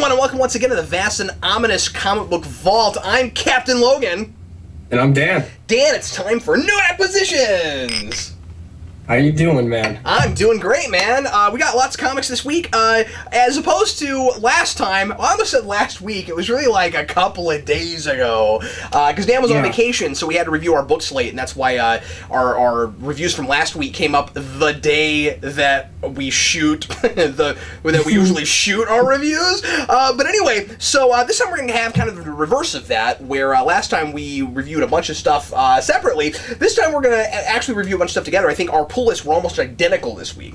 everyone, and welcome once again to the vast and ominous comic book vault. I'm Captain Logan. And I'm Dan. Dan, it's time for new acquisitions! How you doing, man? I'm doing great, man. We got lots of comics this week. As opposed to last time, I almost said last week, it was really like a couple of days ago. Because Dan was on vacation, so we had to review our book slate, and that's why our reviews from last week came up the day that we shoot, that we usually shoot our reviews. But anyway, so this time we're going to have kind of the reverse of that, where last time we reviewed a bunch of stuff separately. This time we're going to actually review a bunch of stuff together. I think our pull lists were almost identical this week.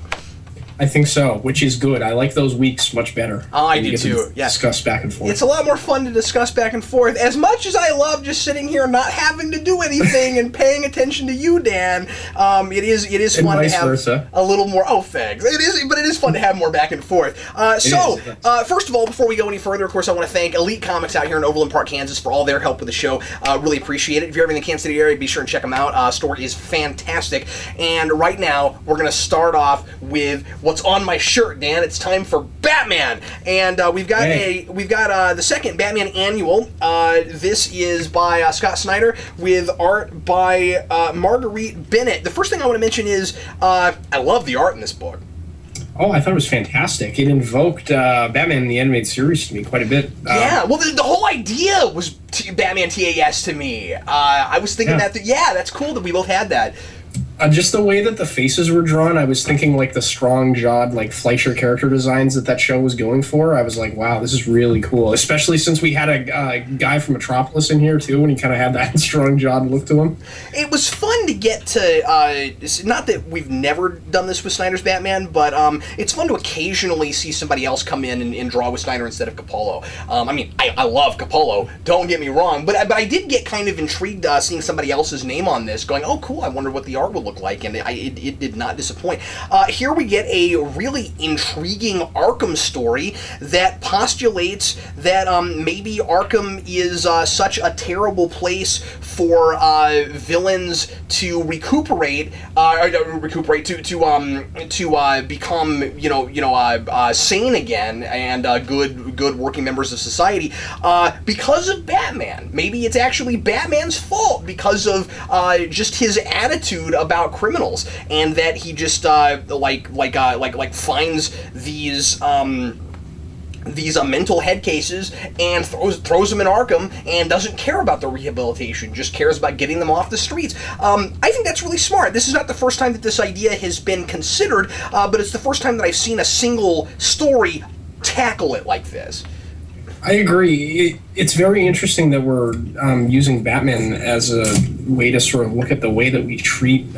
I think so, which is good. I like those weeks much better. Oh, I do too. Yeah. Discuss back and forth. It's a lot more fun to discuss back and forth. As much as I love just sitting here not having to do anything and paying attention to you, Dan, it is fun to have versa. A little more. Oh, thanks. It is fun to have more back and forth. First of all, before we go any further, of course, I want to thank Elite Comics out here in Overland Park, Kansas, for all their help with the show. Really appreciate it. If you're ever in the Kansas City area, be sure and check them out. Store is fantastic. And right now, we're going to start off with what's on my shirt, Dan. It's time for Batman, and we've got the second Batman annual. This is by Scott Snyder with art by Marguerite Bennett. The first thing I want to mention is I love the art in this book. Oh, I thought it was fantastic. It invoked Batman in the animated series to me quite a bit. Yeah, well, the whole idea was Batman TAS to me. I was thinking that's cool that we both had that. Just the way that the faces were drawn, I was thinking like the strong-jawed, like Fleischer character designs that show was going for. I was like, wow, this is really cool. Especially since we had a guy from Metropolis in here too, and he kind of had that strong-jawed look to him. It was fun to get to. Not that we've never done this with Snyder's Batman, but it's fun to occasionally see somebody else come in and draw with Snyder instead of Capullo. I love Capullo. Don't get me wrong, but I did get kind of intrigued seeing somebody else's name on this, going, oh, cool. I wonder what the art would look like, and it did not disappoint. Here we get a really intriguing Arkham story that postulates that maybe Arkham is such a terrible place for villains to recuperate, to become sane again and good working members of society because of Batman. Maybe it's actually Batman's fault because of just his attitude about criminals, and that he just finds these mental head cases and throws them in Arkham and doesn't care about the rehabilitation, just cares about getting them off the streets. I think that's really smart. This is not the first time that this idea has been considered, but it's the first time that I've seen a single story tackle it like this. I agree. It's very interesting that we're using Batman as a way to sort of look at the way that we treat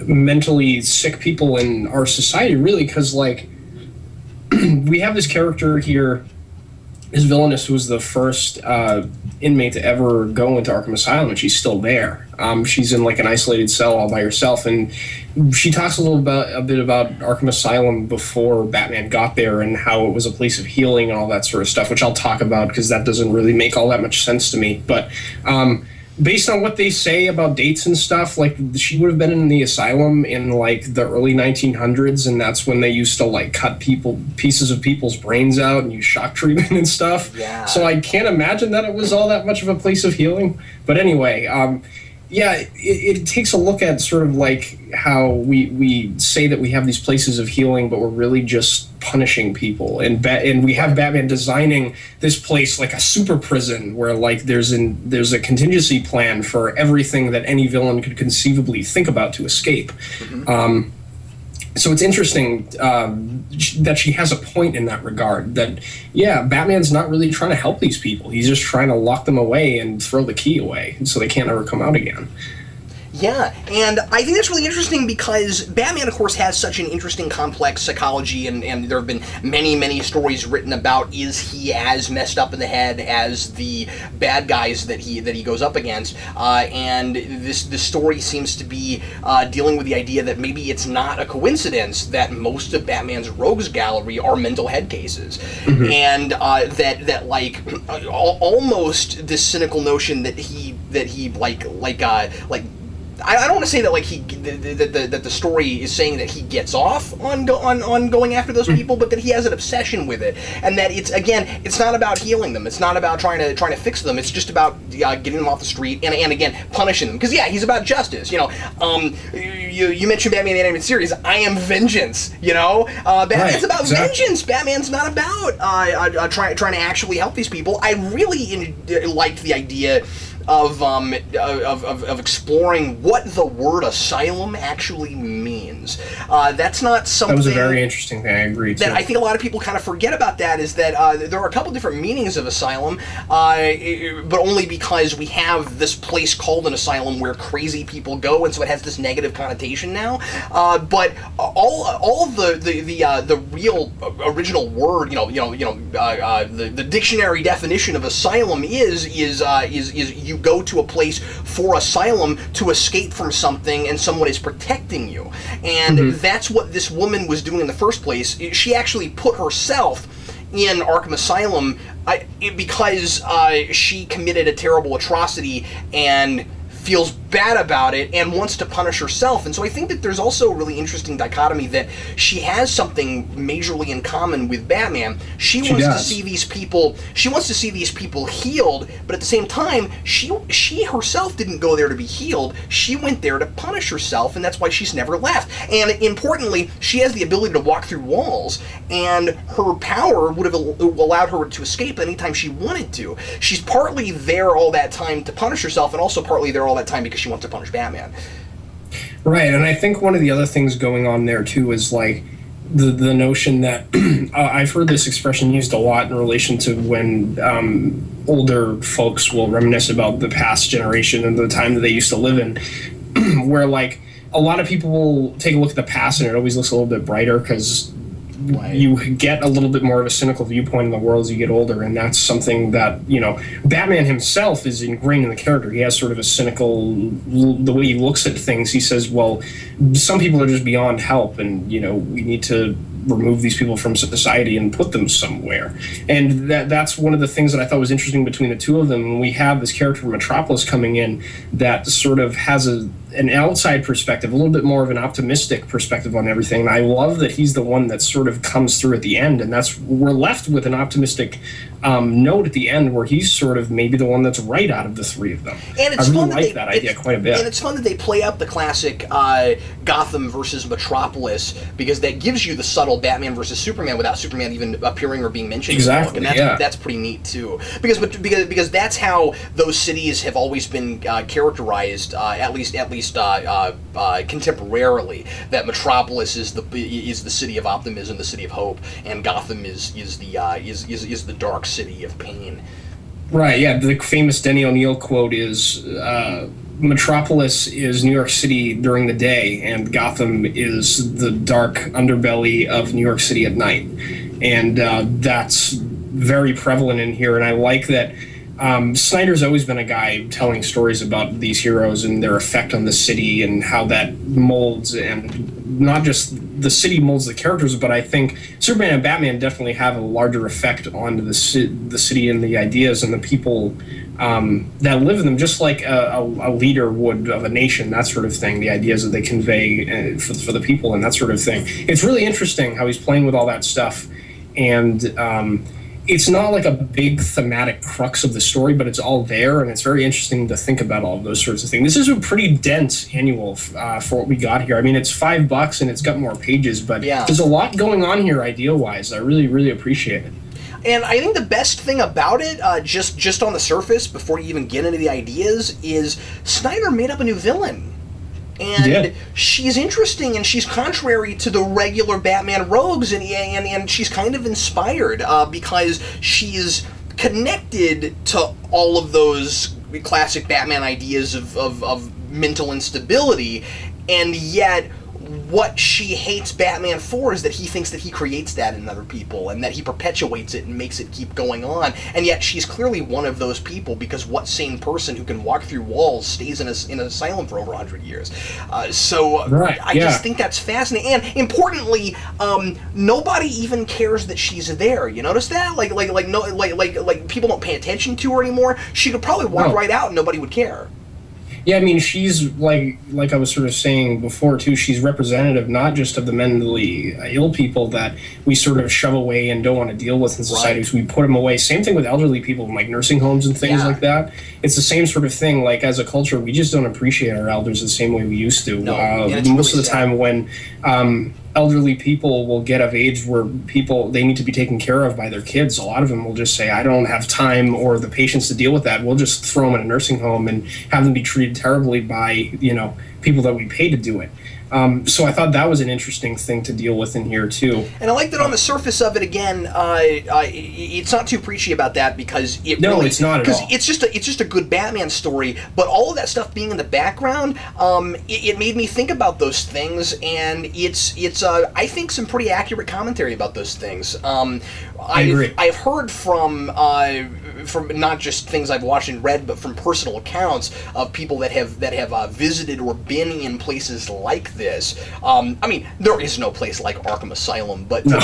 mentally sick people in our society, really, because, like, we have this character here, this villainess, who was the first inmate to ever go into Arkham Asylum, and she's still there. She's in, like, an isolated cell all by herself, and she talks a bit about Arkham Asylum before Batman got there and how it was a place of healing and all that sort of stuff, which I'll talk about because that doesn't really make all that much sense to me. But based on what they say about dates and stuff, like, she would have been in the asylum in, like, the early 1900s, and that's when they used to, like, cut pieces of people's brains out and use shock treatment and stuff. Yeah. So I can't imagine that it was all that much of a place of healing. But anyway, it takes a look at sort of like how we say that we have these places of healing, but we're really just punishing people. And we have Batman designing this place like a super prison where, like, there's a contingency plan for everything that any villain could conceivably think about to escape. Mm-hmm. So it's interesting that she has a point in that regard, that, Batman's not really trying to help these people. He's just trying to lock them away and throw the key away so they can't ever come out again. Yeah, and I think that's really interesting because Batman, of course, has such an interesting, complex psychology, and there have been many, many stories written about, is he as messed up in the head as the bad guys that he goes up against? And this story seems to be dealing with the idea that maybe it's not a coincidence that most of Batman's rogues gallery are mental head cases, mm-hmm. and that like almost this cynical notion that he I don't want to say that like that the story is saying that he gets off on going after those people, but that he has an obsession with it, and that it's not about healing them, it's not about trying to fix them, it's just about getting them off the street and again punishing them, because he's about justice. You mentioned Batman the Animated Series. I am vengeance. Batman's about vengeance. Batman's not about trying to actually help these people. I really liked the idea of exploring what the word asylum actually means. That's not something... That was a very interesting thing, I agree, too. That I think a lot of people kind of forget about that, is that there are a couple different meanings of asylum, but only because we have this place called an asylum where crazy people go, and so it has this negative connotation now. But all of the real original word, the dictionary definition of asylum is you go to a place for asylum to escape from something, and someone is protecting you. And that's what this woman was doing in the first place. She actually put herself in Arkham Asylum because she committed a terrible atrocity and feels bad about it and wants to punish herself. And so I think that there's also a really interesting dichotomy that she has something majorly in common with Batman. She wants to see these people healed, but at the same time, she herself didn't go there to be healed. She went there to punish herself, and that's why she's never left. And importantly, she has the ability to walk through walls, and her power would have allowed her to escape anytime she wanted to. She's partly there all that time to punish herself, and also partly there all that time because she wants to punish Batman. Right, and I think one of the other things going on there too is like the notion that I've heard this expression used a lot in relation to when older folks will reminisce about the past generation and the time that they used to live in, where like a lot of people will take a look at the past and it always looks a little bit brighter because you get a little bit more of a cynical viewpoint in the world as you get older, and that's something that, Batman himself is ingrained in the character. He has sort of a cynical, the way he looks at things. He says, well, some people are just beyond help, and, we need to remove these people from society and put them somewhere. And that's one of the things that I thought was interesting between the two of them. And we have this character Metropolis coming in that sort of has an outside perspective, a little bit more of an optimistic perspective on everything. And I love that he's the one that sort of comes through at the end, and we're left with an optimistic note at the end where he's sort of maybe the one that's right out of the three of them. And it's I really like that idea quite a bit. And it's fun that they play up the classic Gotham versus Metropolis, because that gives you the subtle Batman versus Superman without Superman even appearing or being mentioned. Exactly, in the book. And that's pretty neat too, because that's how those cities have always been characterized, at least contemporarily. That Metropolis is the city of optimism, the city of hope, and Gotham is the dark city of pain. Right, yeah. The famous Denny O'Neil quote is, Metropolis is New York City during the day, and Gotham is the dark underbelly of New York City at night. And that's very prevalent in here, and I like that. Snyder's always been a guy telling stories about these heroes and their effect on the city and how that molds, and not just the city molds the characters, but I think Superman and Batman definitely have a larger effect on the city and the ideas and the people that live in them, just like a leader would of a nation, that sort of thing, the ideas that they convey for the people and that sort of thing. It's really interesting how he's playing with all that stuff, and it's not like a big thematic crux of the story, but it's all there, and it's very interesting to think about all of those sorts of things. This is a pretty dense annual for what we got here. I mean, it's $5 and it's got more pages, but there's a lot going on here idea-wise. I really, really appreciate it. And I think the best thing about it, just on the surface, before you even get into the ideas, is Snyder made up a new villain. And she's interesting, and she's contrary to the regular Batman rogues, and she's kind of inspired because she's connected to all of those classic Batman ideas of mental instability, and yet what she hates Batman for is that he thinks that he creates that in other people, and that he perpetuates it and makes it keep going on. And yet she's clearly one of those people, because what sane person who can walk through walls stays in an asylum for over 100 years? I just think that's fascinating. And importantly, nobody even cares that she's there. You notice that? Like people don't pay attention to her anymore. She could probably walk right out and nobody would care. Yeah, I mean, she's like I was sort of saying before too. She's representative not just of the mentally ill people that we sort of shove away and don't want to deal with in society. Right. So we put them away. Same thing with elderly people in like nursing homes and things like that. It's the same sort of thing. Like as a culture, we just don't appreciate our elders the same way we used to. No, most of the time when elderly people will get of age where they need to be taken care of by their kids, a lot of them will just say, I don't have time or the patience to deal with that. We'll just throw them in a nursing home and have them be treated terribly by, people that we pay to do it. So I thought that was an interesting thing to deal with in here too. And I like that on the surface of it. Again, it's not too preachy about that because it's not at all. Because it's just a good Batman story. But all of that stuff being in the background, it made me think about those things, and it's I think some pretty accurate commentary about those things. I agree. I've heard from not just things I've watched and read, but from personal accounts of people that have visited or been in places like this. I mean, there is no place like Arkham Asylum, but to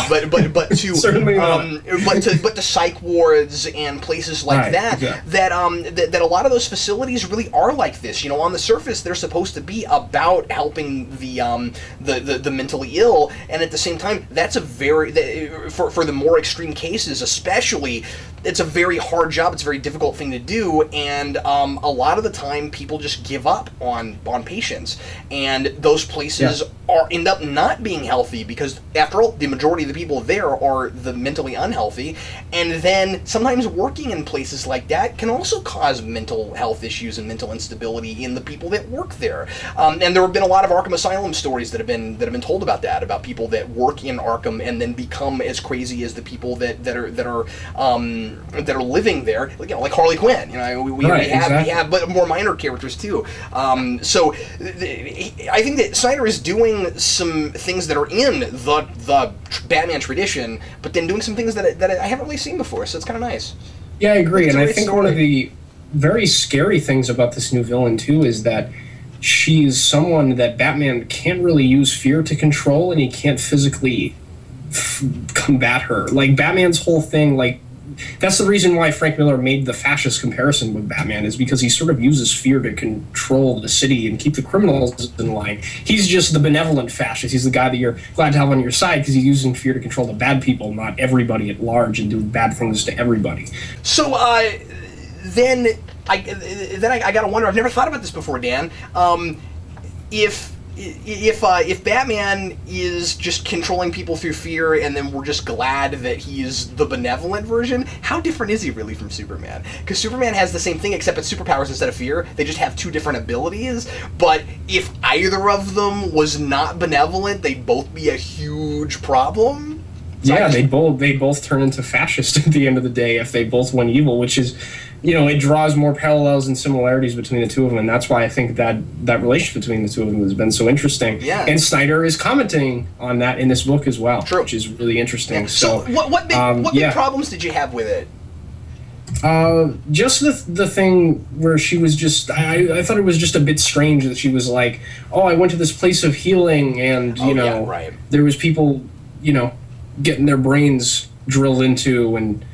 certainly but to psych wards and places like that a lot of those facilities really are like this. On the surface, they're supposed to be about helping the mentally ill, and at the same time, that's a for the more extreme cases, especially. It's a very hard job. It's a very difficult thing to do, and a lot of the time, people just give up on patients, and those places end up not being healthy because, after all, the majority of the people there are the mentally unhealthy, and then sometimes working in places like that can also cause mental health issues and mental instability in the people that work there. And there have been a lot of Arkham Asylum stories that have been told about that, about people that work in Arkham and then become as crazy as the people that are living there, like Harley Quinn. We have, but more minor characters too. So I think that Snyder is doing some things that are in the Batman tradition, but then doing some things that I haven't really seen before. So it's kind of nice. Yeah, I agree, and I think one of the very scary things about this new villain too is that she's someone that Batman can't really use fear to control, and he can't physically combat her. Like Batman's whole thing, like. That's the reason why Frank Miller made the fascist comparison with Batman, is because he sort of uses fear to control the city and keep the criminals in line. He's just the benevolent fascist. He's the guy that you're glad to have on your side because he's using fear to control the bad people, not everybody at large, and doing bad things to everybody. So then I gotta wonder. I've never thought about this before, Dan. If Batman is just controlling people through fear, and then we're just glad that he's the benevolent version, how different is he really from Superman? Because Superman has the same thing, except it's superpowers instead of fear. They just have two different abilities. But if either of them was not benevolent, they'd both be a huge problem. So they both turn into fascists at the end of the day if they both went evil, which is, it draws more parallels and similarities between the two of them, and that's why I think that relationship between the two of them has been so interesting. Yeah. And Snyder is commenting on that in this book as well, True. Which is really interesting. Yeah. So what big problems did you have with it? Just the thing where she was just, I thought it was just a bit strange that she was like, oh, I went to this place of healing, and, there was people, getting their brains drilled into and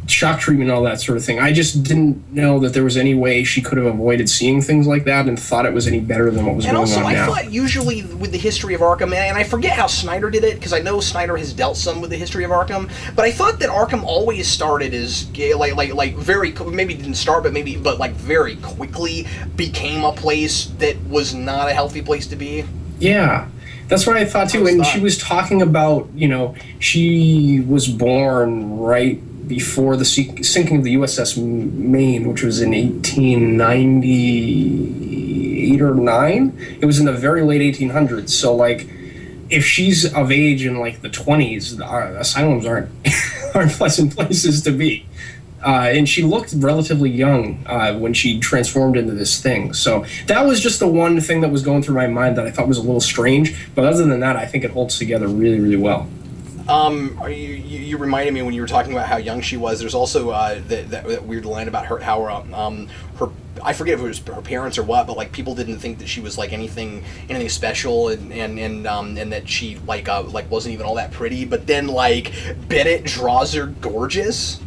shock treatment and all that sort of thing. I just didn't know that there was any way she could have avoided seeing things like that and thought it was any better than what was going on now. And also, I thought usually with the history of Arkham, and I forget how Snyder did it, because I know Snyder has dealt some with the history of Arkham, but I thought that Arkham always started as, like very, maybe didn't start, but very quickly became a place that was not a healthy place to be. Yeah. That's what I thought too. And she was talking about, she was born right before the sinking of the USS Maine, which was in 1898 or 9. It was in the very late 1800s. So, if she's of age in, the 20s, asylums aren't pleasant places to be. And she looked relatively young when she transformed into this thing. So that was just the one thing that was going through my mind that I thought was a little strange. But other than that, I think it holds together really, really well. You reminded me when you were talking about how young she was. There's also that weird line about her, how her I forget if it was her parents or what, but people didn't think that she was anything special, and that she wasn't even all that pretty. But then Bennett draws her gorgeous.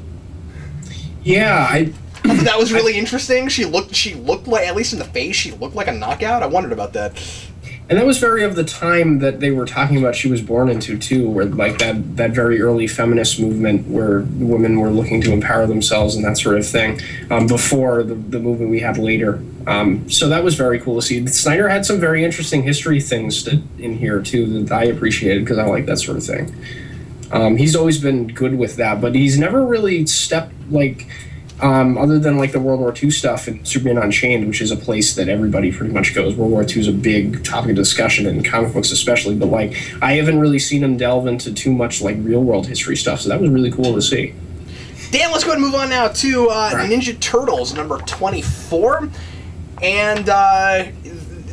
Yeah, I thought that was really interesting. She looked like, at least in the face, she looked like a knockout. I wondered about that. And that was very of the time that they were talking about she was born into, too, where like that very early feminist movement where women were looking to empower themselves and that sort of thing, before the movement we had later. So that was very cool to see. Snyder had some very interesting history things in here, too, that I appreciated because I like that sort of thing. He's always been good with that, but he's never really stepped, like... other than like the World War II stuff and Superman Unchained, which is a place that everybody pretty much goes. World War II is a big topic of discussion in comic books especially, but like I haven't really seen him delve into too much like real world history stuff, so that was really cool to see. Dan, let's go ahead and move on now to Ninja Turtles number 24. And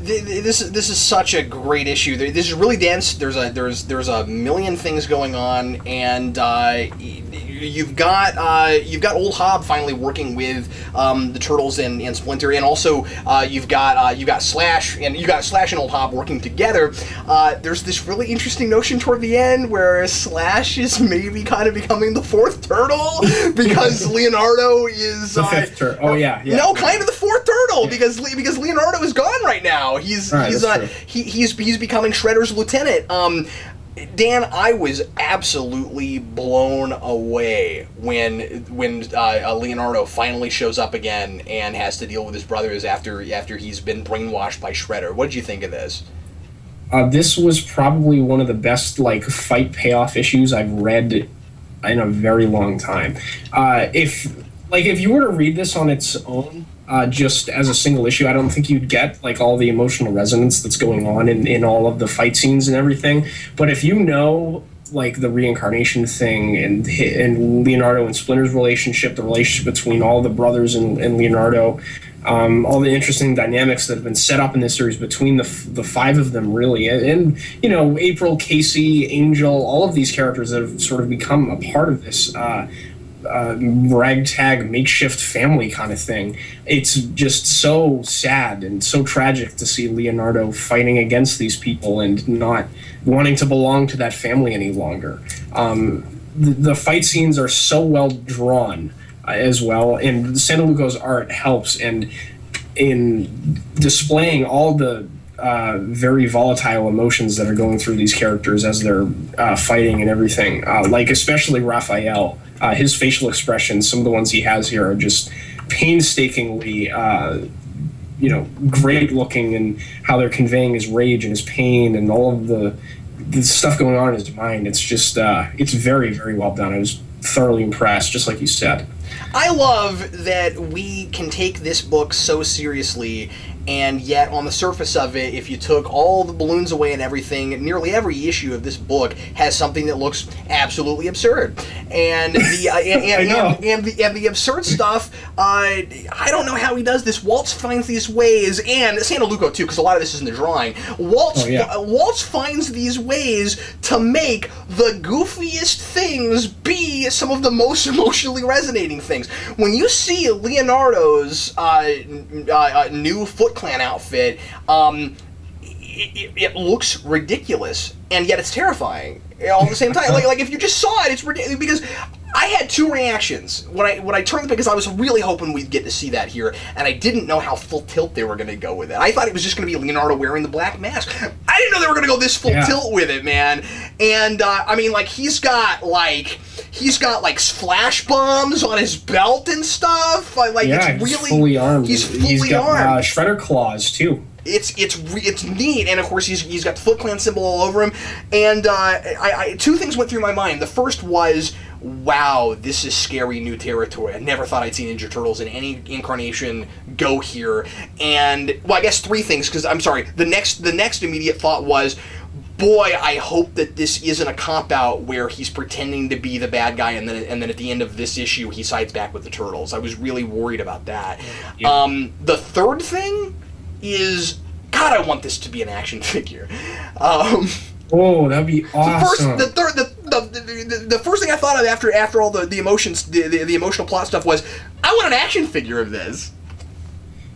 this is such a great issue. This is really dense. There's a million things going on, and you've got Old Hob finally working with the Turtles and Splinter, and also you've got Slash and Old Hob working together. There's this really interesting notion toward the end where Slash is maybe kind of becoming the fourth turtle because Leonardo is the fifth turtle. Oh yeah. No, kind of the fourth turtle because Leonardo is gone right now. He's becoming Shredder's lieutenant. Dan, I was absolutely blown away when Leonardo finally shows up again and has to deal with his brothers after he's been brainwashed by Shredder. What did you think of this? This was probably one of the best like fight payoff issues I've read in a very long time. If you were to read this on its own, just as a single issue, I don't think you'd get like all the emotional resonance that's going on in all of the fight scenes and everything. But if you know like the reincarnation thing and Leonardo and Splinter's relationship, the relationship between all the brothers and Leonardo, all the interesting dynamics that have been set up in this series between the five of them, really, and you know, April, Casey, Angel, all of these characters that have sort of become a part of this ragtag makeshift family kind of thing. It's just so sad and so tragic to see Leonardo fighting against these people and not wanting to belong to that family any longer. The fight scenes are so well drawn as well, and Santaluco's art helps and in displaying all the very volatile emotions that are going through these characters as they're fighting and everything. Like especially Raphael, his facial expressions, some of the ones he has here are just painstakingly, great looking, and how they're conveying his rage and his pain and all of the stuff going on in his mind. It's just, it's very, very well done. I was thoroughly impressed, just like you said. I love that we can take this book so seriously, and yet on the surface of it, if you took all the balloons away and everything, nearly every issue of this book has something that looks absolutely absurd. And the absurd stuff, I don't know how he does this. Waltz finds these ways, and Santaluco too, because a lot of this is in the drawing. Waltz finds these ways to make the goofiest things be some of the most emotionally resonating things. When you see Leonardo's new Foot Clan outfit, it looks ridiculous, and yet it's terrifying all at the same time. Like if you just saw it, it's ridiculous. Because I had two reactions when I turned the, because I was really hoping we'd get to see that here, and I didn't know how full tilt they were going to go with it. I thought it was just going to be Leonardo wearing the black mask. I didn't know they were going to go this full tilt with it, man. And I mean, like he's got flash bombs on his belt and stuff. It's really, he's fully armed. He's fully armed. Shredder claws too. It's neat, and of course he's got the Foot Clan symbol all over him. And I two things went through my mind. The first was, wow, this is scary new territory. I never thought I'd see Ninja Turtles in any incarnation go here. And well, I guess three things, because I'm sorry. The next immediate thought was, boy, I hope that this isn't a cop-out where he's pretending to be the bad guy, and then at the end of this issue he sides back with the Turtles. I was really worried about that. Yeah. The third thing is, God, I want this to be an action figure. Oh, that'd be awesome. The first thing I thought of after all the emotions, the emotional plot stuff was, I want an action figure of this.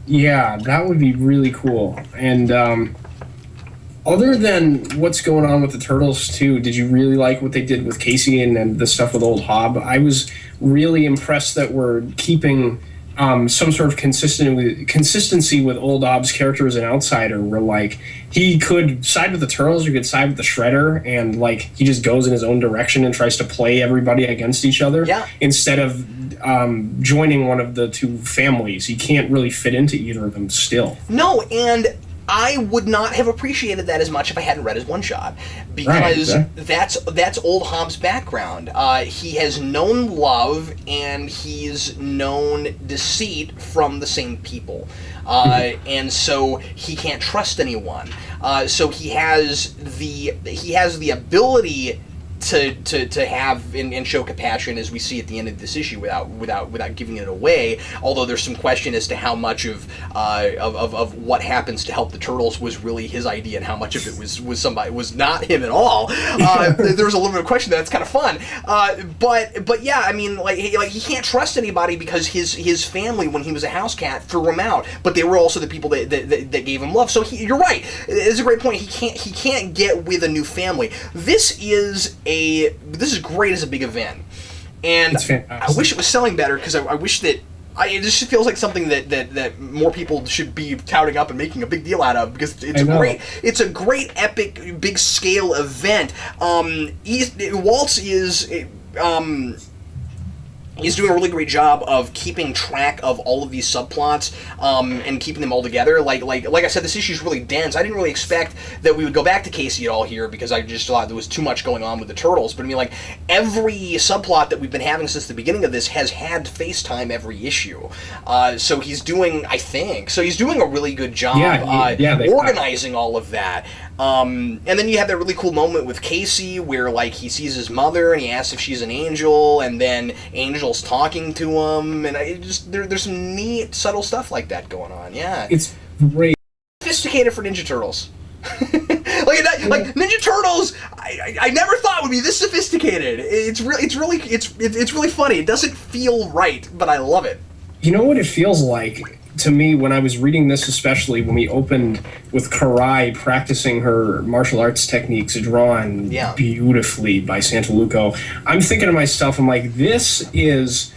Yeah, that would be really cool. And other than what's going on with the Turtles too, did you really like what they did with Casey and the stuff with Old Hob? I was really impressed that we're keeping some sort of consistency with old Obb's character as an outsider, where like he could side with the Turtles, or could side with the Shredder, and like he just goes in his own direction and tries to play everybody against each other instead of joining one of the two families. He can't really fit into either of them still. No, and I would not have appreciated that as much if I hadn't read his one-shot, because that's old Hobbs' background. He has known love, and he's known deceit from the same people. And so he can't trust anyone. So he has the ability to have and show compassion, as we see at the end of this issue, without giving it away. Although there's some question as to how much of what happens to help the Turtles was really his idea, and how much of it was not him at all. There was a little bit of question that's kind of fun. But yeah, I mean, like he can't trust anybody because his family, when he was a house cat, threw him out. But they were also the people that gave him love. So you're right. It's a great point. He can't get with a new family. This is great as a big event, and I wish it was selling better, because I wish that it just feels like something that more people should be touting up and making a big deal out of, because it's a great epic big scale event. Waltz is doing a really great job of keeping track of all of these subplots and keeping them all together. Like I said, this issue is really dense. I didn't really expect that we would go back to Casey at all here, because I just thought there was too much going on with the Turtles. But I mean, like, every subplot that we've been having since the beginning of this has had FaceTime every issue. So he's doing a really good job organizing all of that. And then you have that really cool moment with Casey where, like, he sees his mother and he asks if she's an angel, and then Angel's talking to him, and there's some neat, subtle stuff like that going on. Yeah, it's great. Sophisticated for Ninja Turtles. like Ninja Turtles, I never thought would be this sophisticated. It's really funny. It doesn't feel right, but I love it. You know what it feels like to me when I was reading this, especially when we opened with Karai practicing her martial arts techniques drawn beautifully by Santaluco. I'm thinking to myself, I'm like, this is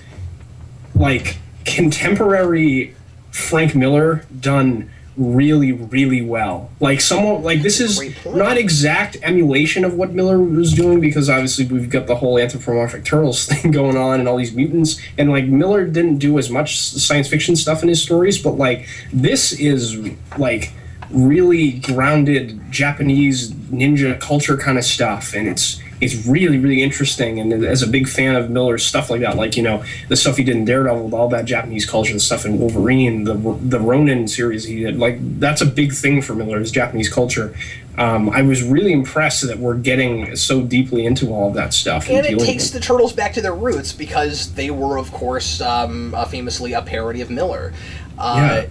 like contemporary Frank Miller done really, really well. Like, somewhat, like, this is not exact emulation of what Miller was doing, because obviously we've got the whole anthropomorphic turtles thing going on and all these mutants, and like Miller didn't do as much science fiction stuff in his stories, but like this is like really grounded Japanese ninja culture kind of stuff, and it's really, really interesting. And as a big fan of Miller's stuff like that, like, you know, the stuff he did in Daredevil with all that Japanese culture, the stuff in Wolverine, the Ronin series he did, like, that's a big thing for Miller, is Japanese culture. I was really impressed that we're getting so deeply into all of that stuff. And it takes the Turtles back to their roots, because they were, of course, famously a parody of Miller. But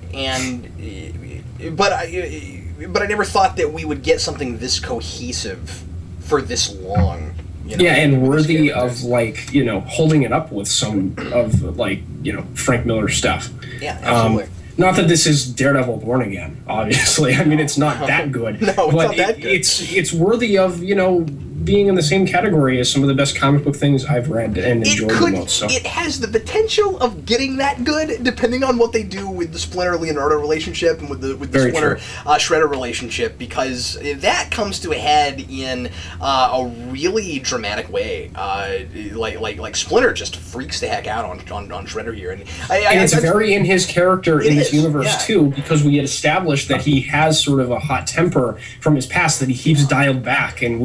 I never thought that we would get something this cohesive for this long. You know, and worthy of, like, you know, holding it up with some of, like, you know, Frank Miller stuff. Yeah, absolutely. Not that this is Daredevil Born Again, obviously. I mean, it's not that good. No, it's not that good. It's worthy of, you know, being in the same category as some of the best comic book things I've read and enjoyed the most. So. It has the potential of getting that good, depending on what they do with the Splinter-Leonardo relationship and with the Splinter Shredder relationship, because that comes to a head in a really dramatic way. Like Splinter just freaks the heck out on Shredder here, and it's very in his character in this universe too, because we had established that he has sort of a hot temper from his past that he keeps dialed back, and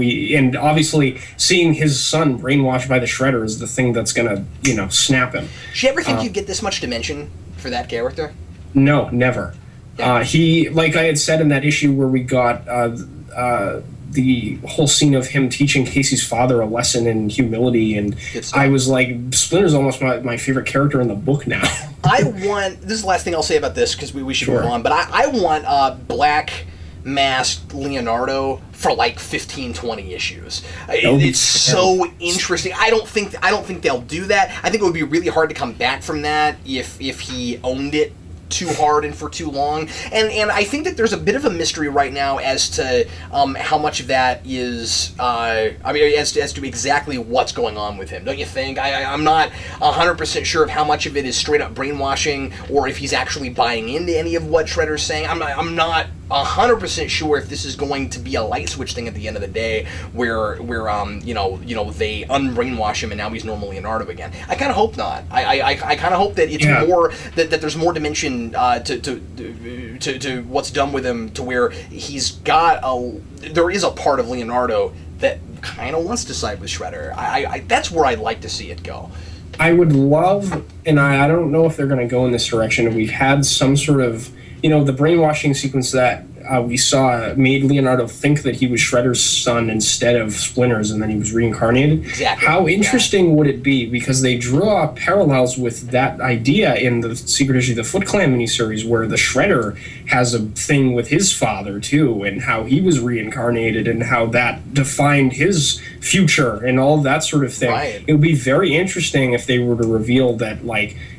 obviously seeing his son brainwashed by the Shredder is the thing that's gonna, you know, snap him. Did you ever think you'd get this much dimension for that character? No, never. Yeah. He, like I had said in that issue where we got the whole scene of him teaching Casey's father a lesson in humility, and I was like, Splinter's almost my favorite character in the book now. This is the last thing I'll say about this, because we should move on, but I want Black masked Leonardo for like 15-20 issues. It's so interesting. I don't think they'll do that. I think it would be really hard to come back from that if he owned it too hard and for too long, and I think that there's a bit of a mystery right now as to how much of that is as to exactly what's going on with him. Don't you think? I'm not 100% sure of how much of it is straight up brainwashing, or if he's actually buying into any of what Shredder's saying. I'm not 100% sure if this is going to be a light switch thing at the end of the day, where they unbrainwash him and now he's normal Leonardo again. I kind of hope not. I kind of hope that it's more that there's more dimension to what's done with him, to where there is a part of Leonardo that kind of wants to side with Shredder. That's where I'd like to see it go. I would love, and I don't know if they're going to go in this direction. We've had some sort of, the brainwashing sequence that we saw made Leonardo think that he was Shredder's son instead of Splinter's, and then he was reincarnated. Exactly. How interesting would it be? Because they draw parallels with that idea in the Secret Issue of the Foot Clan miniseries, where the Shredder has a thing with his father, too, and how he was reincarnated, and how that defined his future, and all that sort of thing. Right. It would be very interesting if they were to reveal that,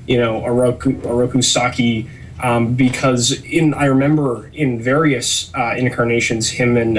Oroku Saki... because I remember in various incarnations, him and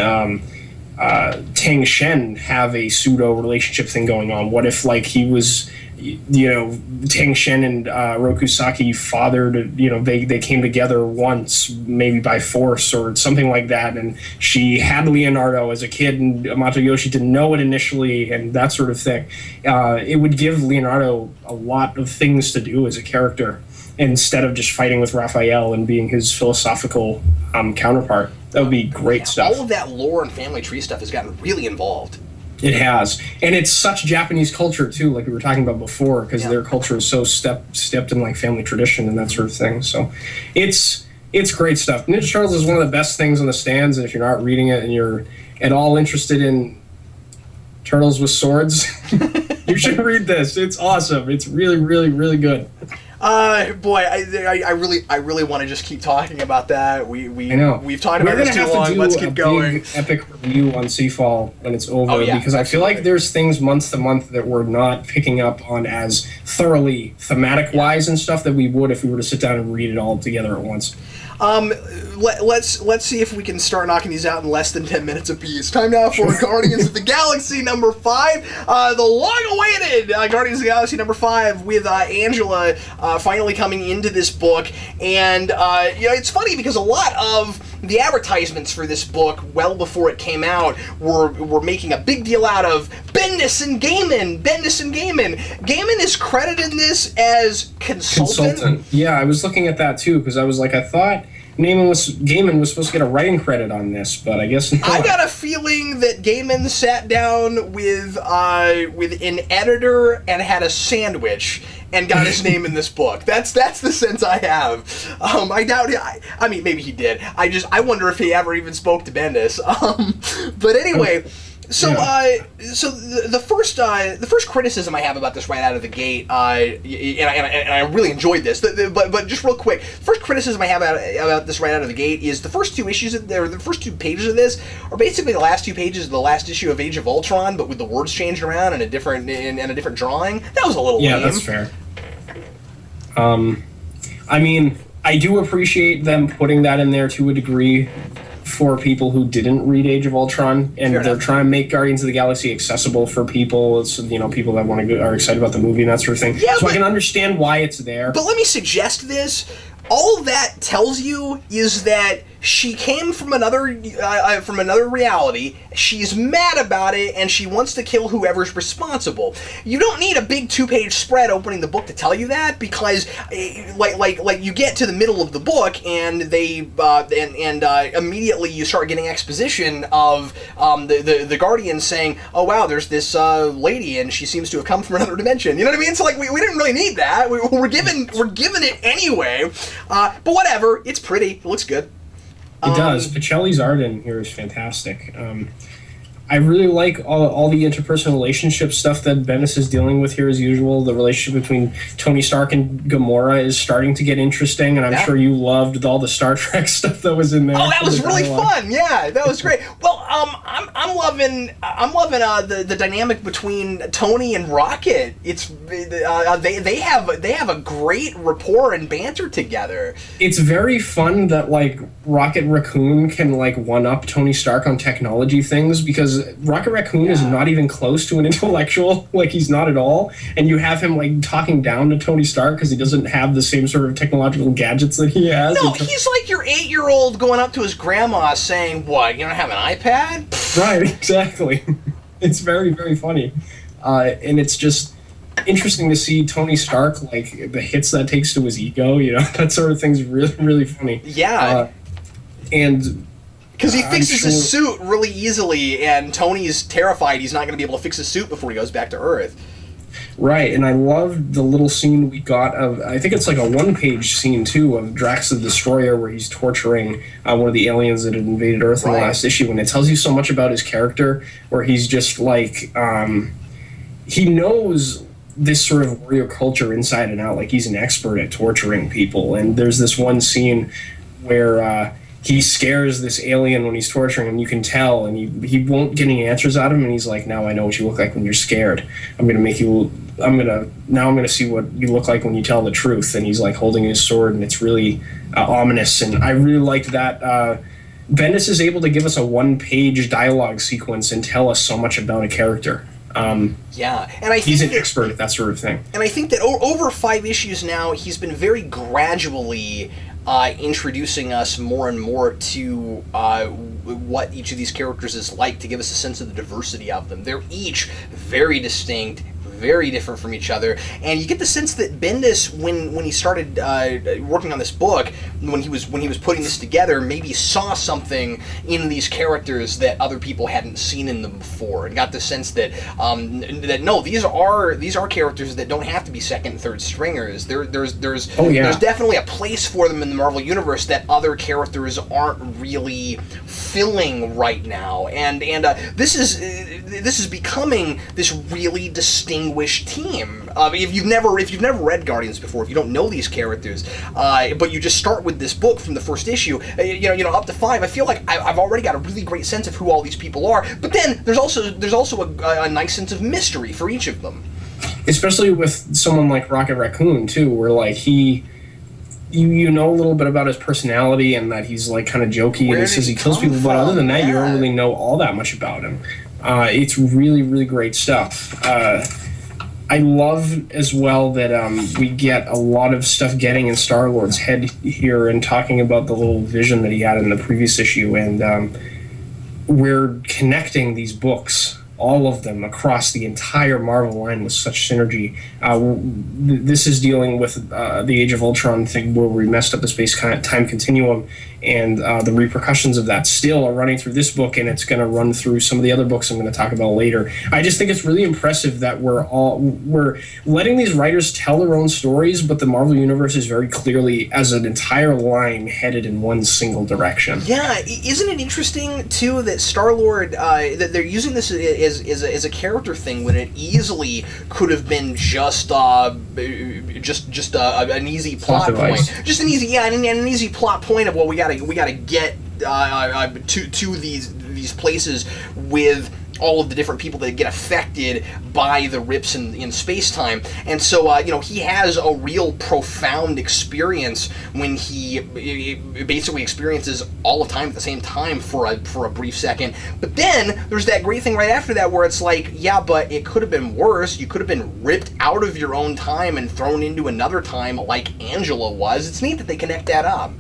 Tang Shen have a pseudo relationship thing going on. What if he was, Tang Shen and Rokusaki fathered, they came together once, maybe by force or something like that, and she had Leonardo as a kid, and Amato Yoshi didn't know it initially, and that sort of thing. It would give Leonardo a lot of things to do as a character, instead of just fighting with Raphael and being his philosophical counterpart. That would be great stuff. All of that lore and family tree stuff has gotten really involved. It has. And it's such Japanese culture, too, like we were talking about before, because their culture is so stepped in family tradition and that sort of thing. So it's great stuff. Ninja Turtles is one of the best things on the stands, and if you're not reading it and you're at all interested in turtles with swords, you should read this. It's awesome. It's really, really, really good. Boy, I really want to just keep talking about that. I know. We've talked about this too long. Let's keep going. Big epic review on Seafall when it's over, because I feel like there's things month to month that we're not picking up on as thoroughly thematic-wise and stuff that we would if we were to sit down and read it all together at once. Let's see if we can start knocking these out in less than 10 minutes apiece. Time now for Guardians of the Galaxy number 5, the long-awaited Guardians of the Galaxy number 5, with Angela finally coming into this book. And it's funny because a lot of the advertisements for this book, well before it came out, were making a big deal out of Bendis and Gaiman. Gaiman is credited in this as consultant. Yeah, I was looking at that too, because I was like, I thought Gaiman was supposed to get a writing credit on this, but I guess not. I got a feeling that Gaiman sat down with an editor and had a sandwich and got his name in this book. That's the sense I have. I doubt it. I mean, maybe he did. I wonder if he ever even spoke to Bendis. But anyway. So, so the first criticism I have about this right out of the gate, and I really enjoyed this, but just real quick, first criticism I have about this right out of the gate is the first two pages of this are basically the last two pages of the last issue of Age of Ultron, but with the words changed around and a different drawing. That was a little lame. Yeah, that's fair. I mean, I do appreciate them putting that in there to a degree for people who didn't read Age of Ultron, and they're trying to make Guardians of the Galaxy accessible for people. It's, people that are excited about the movie and that sort of thing. Yeah, so I can understand why it's there. But let me suggest this. All that tells you is that she came from another reality. She's mad about it, and she wants to kill whoever's responsible. You don't need a big 2-page spread opening the book to tell you that, because like you get to the middle of the book, and they immediately you start getting exposition of the Guardians saying, "Oh wow, there's this lady, and she seems to have come from another dimension." You know what I mean? So we didn't really need that. We're given it anyway. But whatever. It's pretty. It looks good. It does. Pacelli's art in here is fantastic. I really like all the interpersonal relationship stuff that Bendis is dealing with here as usual. The relationship between Tony Stark and Gamora is starting to get interesting, and I'm sure you loved all the Star Trek stuff that was in there. Oh, that was really fun. Yeah, that was great. Well, I'm loving the dynamic between Tony and Rocket. It's they have a great rapport and banter together. It's very fun that Rocket Raccoon can one up Tony Stark on technology things, because because Rocket Raccoon is not even close to an intellectual, like he's not at all, and you have him like talking down to Tony Stark because he doesn't have the same sort of technological gadgets that he has. No, he's like your 8-year-old going up to his grandma saying, "What, you don't have an iPad?" Right, exactly. It's very, very funny, and it's just interesting to see Tony Stark, like the hits that takes to his ego, that sort of thing's really, really funny. Yeah. And because he fixes his suit really easily, and Tony's terrified he's not going to be able to fix his suit before he goes back to Earth. Right, and I love the little scene we got of, I think it's like a one-page scene, too, of Drax the Destroyer, where he's torturing one of the aliens that had invaded Earth in the last issue, and it tells you so much about his character, where he's just like, he knows this sort of warrior culture inside and out, like he's an expert at torturing people, and there's this one scene where he scares this alien when he's torturing him, you can tell, and he won't get any answers out of him, and he's like, now I know what you look like when you're scared. I'm going to see what you look like when you tell the truth. And he's like holding his sword, and it's really ominous, and I really liked that. Bendis is able to give us a one-page dialogue sequence and tell us so much about a character. And I think he's an expert at that sort of thing. And I think that over 5 issues now, he's been very gradually introducing us more and more to what each of these characters is like, to give us a sense of the diversity of them. They're each very distinct, very different from each other, and you get the sense that Bendis, when he started working on this book, when he was putting this together, maybe saw something in these characters that other people hadn't seen in them before, and got the sense that no, these are characters that don't have to be second and third stringers. There's definitely a place for them in the Marvel universe that other characters aren't really filling right now, and this is becoming this really distinguished team. If you've never read Guardians before, if you don't know these characters, but you just start with this book from the first issue, up to 5, I feel like I've already got a really great sense of who all these people are. But then there's also a nice sense of mystery for each of them. Especially with someone like Rocket Raccoon too, where like you know a little bit about his personality and that he's like kind of jokey and he says he kills people, but other than that, you don't really know all that much about him. It's really, really great stuff. I love as well that we get a lot of stuff getting in Star-Lord's head here and talking about the little vision that he had in the previous issue, and we're connecting these books, all of them, across the entire Marvel line with such synergy. This is dealing with the Age of Ultron thing where we messed up the space-time continuum, and the repercussions of that still are running through this book, and it's going to run through some of the other books I'm going to talk about later. I just think it's really impressive that we're letting these writers tell their own stories, but the Marvel Universe is very clearly, as an entire line, headed in one single direction. Yeah, isn't it interesting, too, that Star-Lord, that they're using this as a character thing when it easily could have been just an easy plot point. Just an easy plot point of, well, we gotta get to these places with all of the different people that get affected by the rips in space-time. And so, he has a real profound experience when he basically experiences all of time at the same time for a brief second. But then, there's that great thing right after that where it's like, yeah, but it could have been worse. You could have been ripped out of your own time and thrown into another time like Angela was. It's neat that they connect that up.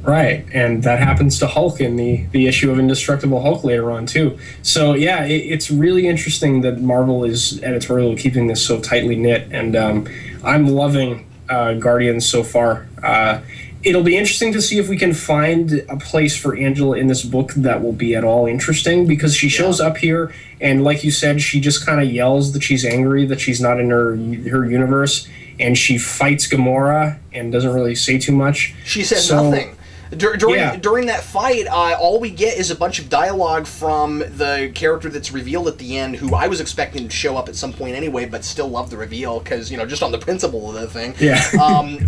Right, and that happens to Hulk in the issue of Indestructible Hulk later on, too. So, yeah, it's really interesting that Marvel is editorially keeping this so tightly knit, and I'm loving Guardians so far. It'll be interesting to see if we can find a place for Angela in this book that will be at all interesting, because she shows up here, and like you said, she just kind of yells that she's angry, that she's not in her universe, and she fights Gamora and doesn't really say too much. She says nothing. During that fight, all we get is a bunch of dialogue from the character that's revealed at the end, who I was expecting to show up at some point anyway, but still love the reveal, because, just on the principle of the thing. Yeah.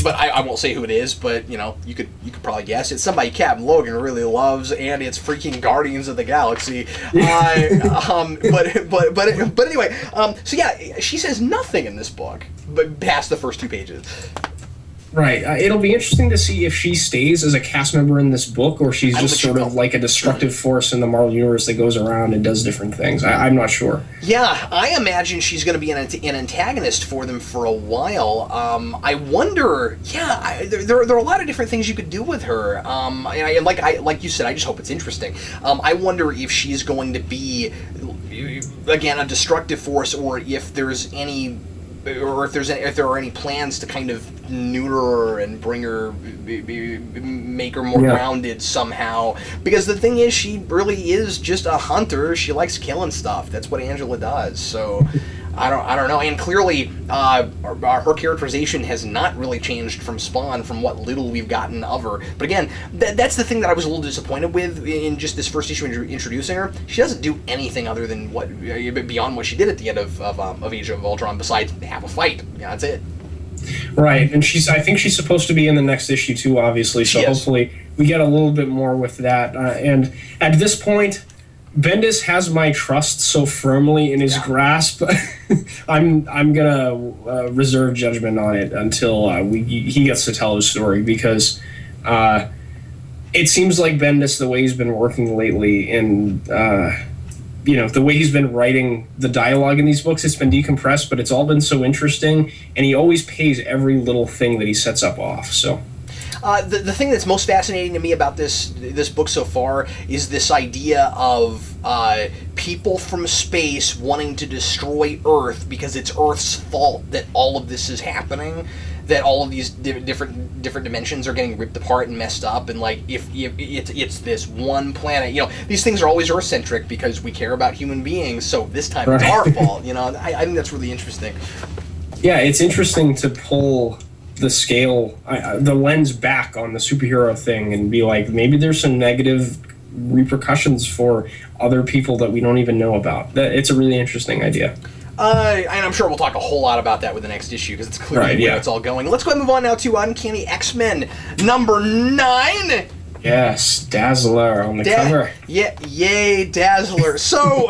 But I won't say who it is, but, you could probably guess. It's somebody Captain Logan really loves, and it's freaking Guardians of the Galaxy. But anyway, so yeah, she says nothing in this book, but past the first 2 pages. Right. It'll be interesting to see if she stays as a cast member in this book, or she's just sort of like a destructive force in the Marvel Universe that goes around and does different things. I'm not sure. Yeah, I imagine she's going to be an antagonist for them for a while. I wonder. Yeah, there are a lot of different things you could do with her. And like you said, I just hope it's interesting. I wonder if she's going to be, again, a destructive force, or if there's any. Or if there are any plans to kind of neuter her and bring her, make her more grounded somehow. Because the thing is, she really is just a hunter. She likes killing stuff. That's what Angela does. So I don't know. And clearly, her characterization has not really changed from Spawn, from what little we've gotten of her. But again, that's the thing that I was a little disappointed with in just this first issue introducing her. She doesn't do anything other than beyond what she did at the end of Age of Ultron, besides have a fight. Yeah, that's it. Right, and I think she's supposed to be in the next issue too, obviously. So hopefully we get a little bit more with that. And at this point, Bendis has my trust so firmly in his grasp. I'm gonna reserve judgment on it until he gets to tell his story, because it seems like Bendis, the way he's been working lately, and the way he's been writing the dialogue in these books, it's been decompressed, but it's all been so interesting, and he always pays every little thing that he sets up off. So. The thing that's most fascinating to me about this book so far is this idea of people from space wanting to destroy Earth because it's Earth's fault that all of this is happening, that all of these different dimensions are getting ripped apart and messed up, and like if it's this one planet, these things are always Earth-centric because we care about human beings, so this time it's our fault. I think that's really interesting. Yeah, it's interesting to pull the scale, the lens back on the superhero thing and be like, maybe there's some negative repercussions for other people that we don't even know about. It's a really interesting idea. And I'm sure we'll talk a whole lot about that with the next issue, because it's clearly where it's all going. Let's go ahead and move on now to Uncanny X-Men number 9. Yes, Dazzler on the cover. Yeah, yay, Dazzler. So,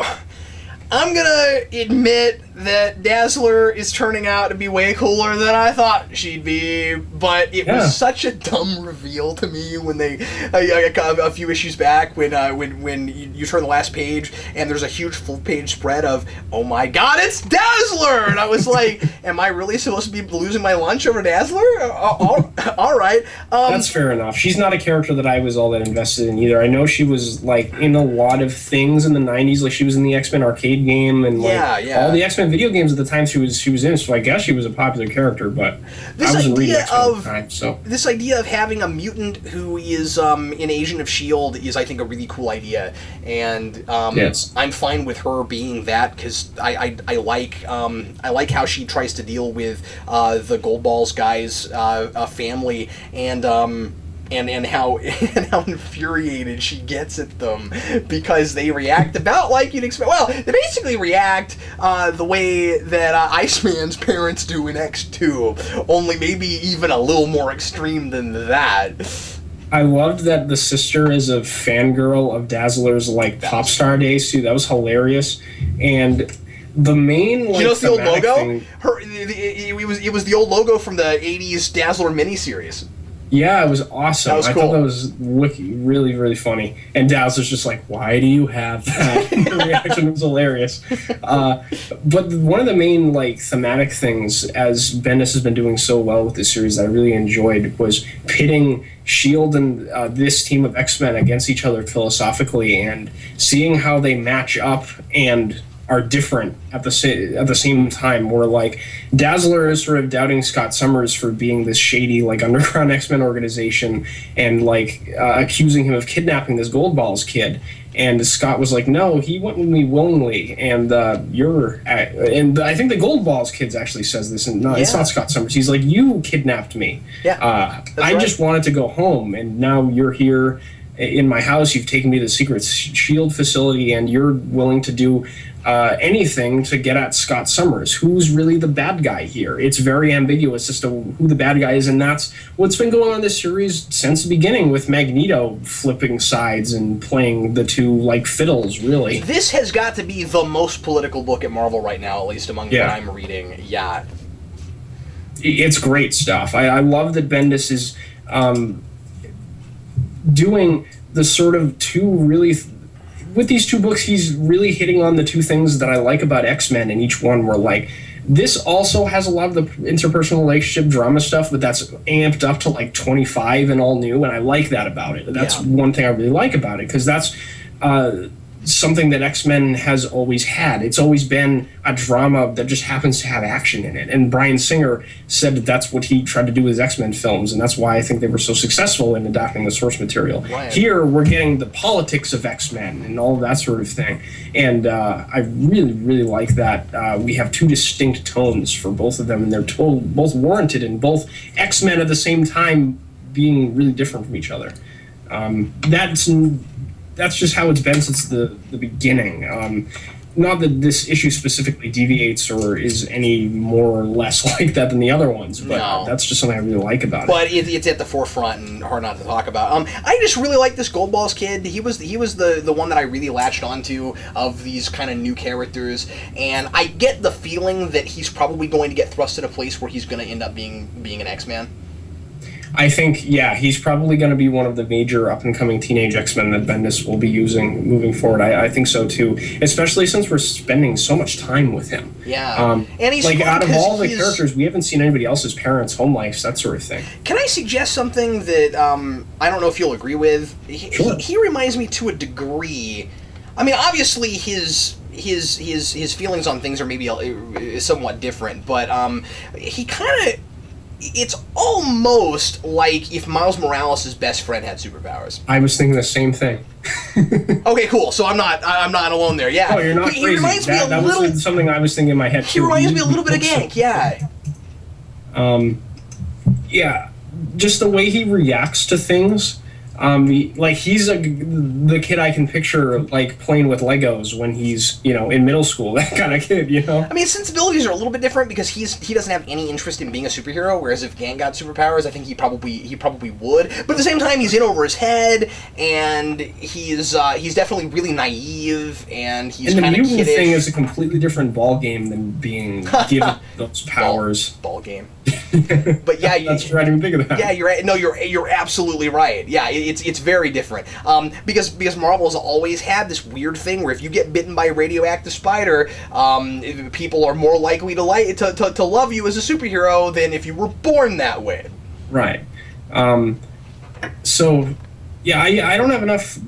I'm gonna admit that Dazzler is turning out to be way cooler than I thought she'd be, but it was such a dumb reveal to me when they a few issues back when you turn the last page and there's a huge full page spread of, oh my god, it's Dazzler, and I was like, am I really supposed to be losing my lunch over Dazzler? All right. That's fair enough. She's not a character that I was all that invested in either. I know she was like in a lot of things in the 90s, like she was in the X-Men arcade game and all the X-Men video games at the time she was in, so I guess she was a popular character, but I wasn't reading X-Men at the time, so. This idea of having a mutant who is an agent of S.H.I.E.L.D. is, I think, a really cool idea, and I'm fine with her being that, because I like how she tries to deal with the Goldballs guys' family, and how infuriated she gets at them because they react about like you'd expect. Well, they basically react the way that Iceman's parents do in X2, only maybe even a little more extreme than that. I loved that the sister is a fangirl of Dazzler's pop star days too. That was hilarious. And the main the old logo? It was the old logo from the 80s Dazzler miniseries. Yeah, it was awesome. That was cool. I thought that was really, really funny. And Dazzler's just like, why do you have that? The reaction was hilarious. But one of the main thematic things, as Bendis has been doing so well with this series that I really enjoyed, was pitting S.H.I.E.L.D. and this team of X-Men against each other philosophically, and seeing how they match up and are different at the same time. Where Dazzler is sort of doubting Scott Summers for being this shady underground X-Men organization, and accusing him of kidnapping this Goldballs kid. And Scott was like, no, he went with me willingly, and and I think the Goldballs kids actually says this, and no, it's not Scott Summers. He's like, you kidnapped me. Yeah, I just wanted to go home, and now you're here in my house. You've taken me to the secret S.H.I.E.L.D. facility, and you're willing to do anything to get at Scott Summers. Who's really the bad guy here? It's very ambiguous as to who the bad guy is, and that's what's been going on in this series since the beginning, with Magneto flipping sides and playing the two fiddles, really. This has got to be the most political book at Marvel right now, at least among what I'm reading. Yeah. it's great stuff. I love that Bendis is doing the sort of two really... With these two books, he's really hitting on the two things that I like about X-Men, and each one were like... This also has a lot of the interpersonal relationship drama stuff, but that's amped up to like 25 and all new, and I like that about it. That's one thing I really like about it, because that's something that X-Men has always had. It's always been a drama that just happens to have action in it. And Bryan Singer said that that's what he tried to do with his X-Men films, and that's why I think they were so successful in adapting the source material. Right. Here, we're getting the politics of X-Men and all of that sort of thing. And I really, really like that. We have two distinct tones for both of them, and they're both warranted, and both X-Men at the same time being really different from each other. That's just how it's been since the beginning. Not that this issue specifically deviates or is any more or less like that than the other ones, but that's just something I really like about it. But it's at the forefront and hard not to talk about. I just really like this Goldballs kid. He was the one that I really latched onto of these kind of new characters, and I get the feeling that he's probably going to get thrust in a place where he's going to end up being an X-Man. I think, he's probably going to be one of the major up-and-coming teenage X-Men that Bendis will be using moving forward. I think so, too. Especially since we're spending so much time with him. Yeah. And he's out of all the characters, we haven't seen anybody else's parents, home lives, that sort of thing. Can I suggest something that I don't know if you'll agree with? Sure. He reminds me to a degree. I mean, obviously his feelings on things are maybe somewhat different, but he kind of... It's almost like if Miles Morales' best friend had superpowers. I was thinking the same thing. Okay, cool. So I'm not alone there. Yeah. Oh, you're not crazy. He reminds me that was something I was thinking in my head too. He reminds me a little bit of Gank. Yeah. Yeah. Just the way he reacts to things. He's the kid I can picture like playing with Legos when he's in middle school, that kind of kid. I mean, sensibilities are a little bit different because he doesn't have any interest in being a superhero, whereas if Gang got superpowers, I think he probably would. But at the same time, he's in over his head, and he's definitely really naive, and he's kind of kiddish. And the mutant thing is a completely different ball game than being given those powers. Ball game. But yeah, that's right. I didn't think of that. Yeah, you're right. No, you're absolutely right. Yeah, it's very different. Because Marvel's always had this weird thing where if you get bitten by a radioactive spider, people are more likely to love you as a superhero than if you were born that way. Right. So, yeah, I don't have enough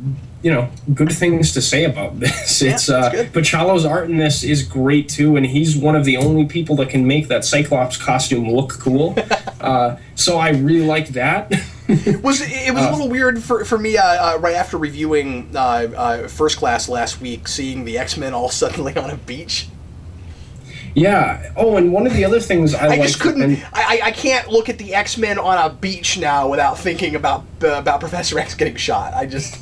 good things to say about this. Yeah, it's Pachalo's art in this is great too, and he's one of the only people that can make that Cyclops costume look cool. So I really like that. It was a little weird for me right after reviewing First Class last week, seeing the X-Men all suddenly on a beach. Yeah. Oh, and one of the other things I just couldn't. I can't look at the X-Men on a beach now without thinking about Professor X getting shot. I just.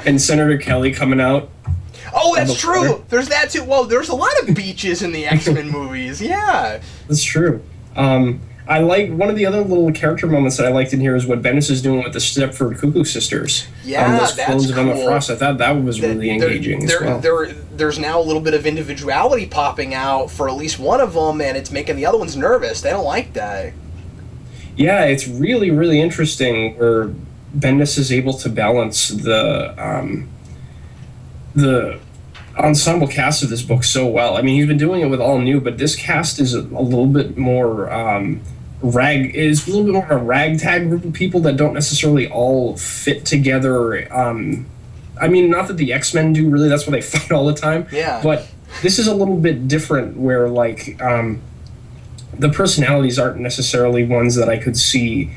And Senator Kelly coming out. Oh, that's true. There's that too. Well, there's a lot of beaches in the X-Men movies. Yeah. That's true. I like one of the other little character moments that I liked in here is what Bendis is doing with the Stepford Cuckoo sisters. Yeah, those clones of Emma Frost. I thought that was really engaging as well. There's now a little bit of individuality popping out for at least one of them, and it's making the other ones nervous. They don't like that. Yeah, it's really, really interesting where Bendis is able to balance the ensemble cast of this book so well. I mean, he's been doing it with all new, but this cast is a little bit more a little bit more of a ragtag group of people that don't necessarily all fit together. I mean, not that the X-Men do really, that's why they fight all the time. Yeah. But this is a little bit different where, like, the personalities aren't necessarily ones that I could see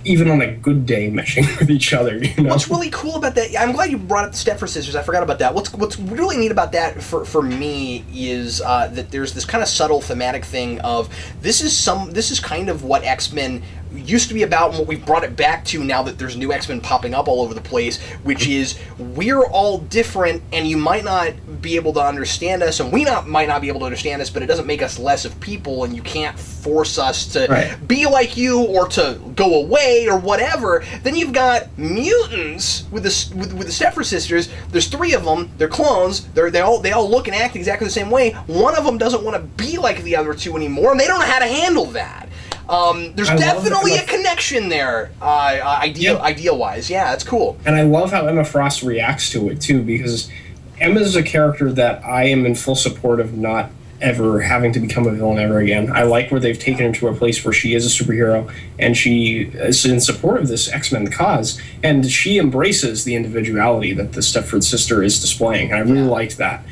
even on a good day meshing with each other. What's really cool about that, I'm glad you brought up the Stepford sisters, I forgot about that. What's really neat about that for me is that there's this kind of subtle thematic thing of this is kind of what X-Men used to be about, and what we've brought it back to now that there's new X-Men popping up all over the place, which is we're all different, and you might not be able to understand us, and we might not be able to understand us, but it doesn't make us less of people, and you can't force us to be like you or to go away or whatever. Then you've got mutants with the Stepford sisters. There's 3 of them. They're clones. They all look and act exactly the same way. One of them doesn't want to be like the other 2 anymore, and they don't know how to handle that. There's definitely a connection there, idea-wise. Yeah, it's cool. And I love how Emma Frost reacts to it, too, because Emma's a character that I am in full support of not ever having to become a villain ever again. I like where they've taken her to a place where she is a superhero, and she is in support of this X-Men cause, and she embraces the individuality that the Stepford sister is displaying, and I really liked that.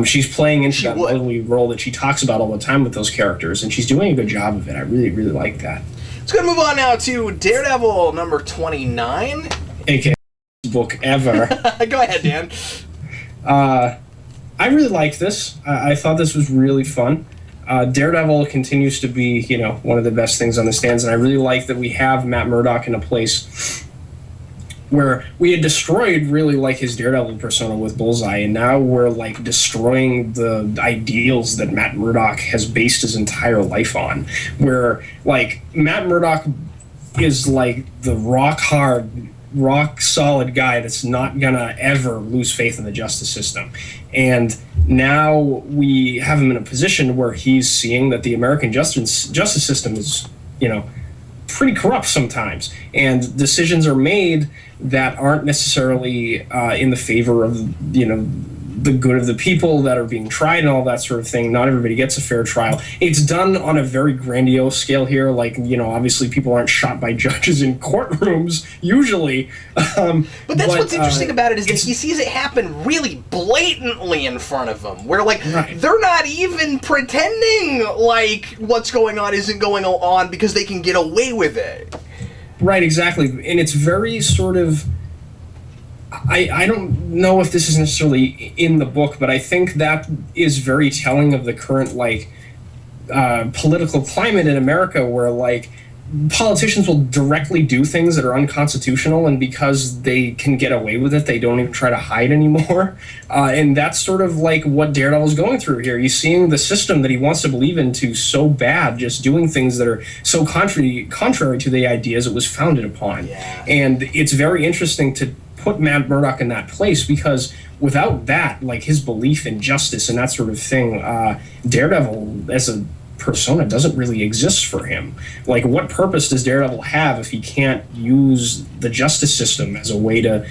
She's playing into that lovely role that she talks about all the time with those characters, and she's doing a good job of it. I really, really like that. Let's go and move on now to Daredevil number 29. AKA book ever. Go ahead, Dan. I really liked this. I thought this was really fun. Daredevil continues to be, one of the best things on the stands, and I really like that we have Matt Murdock in a place where we had destroyed really like his Daredevil persona with Bullseye, and now we're like destroying the ideals that Matt Murdock has based his entire life on, where like Matt Murdock is like the rock solid guy that's not gonna ever lose faith in the justice system. And now we have him in a position where he's seeing that the American justice system is, pretty corrupt sometimes, and decisions are made that aren't necessarily in the favor of, the good of the people that are being tried and all that sort of thing. Not everybody gets a fair trial. It's done on a very grandiose scale here. Like, obviously people aren't shot by judges in courtrooms usually. But that's what's interesting about it is that he sees it happen really blatantly in front of him, where they're not even pretending like what's going on isn't going on because they can get away with it. Right, exactly. And it's very sort of... I don't know if this is necessarily in the book, but I think that is very telling of the current, political climate in America where, politicians will directly do things that are unconstitutional, and because they can get away with it, they don't even try to hide anymore. And that's sort of like what Daredevil's going through here. He's seeing the system that he wants to believe into so bad, just doing things that are so contrary to the ideas it was founded upon. Yeah. And it's very interesting to put Matt Murdock in that place, because without that, his belief in justice and that sort of thing, Daredevil as a persona doesn't really exist for him. What purpose does Daredevil have if he can't use the justice system as a way to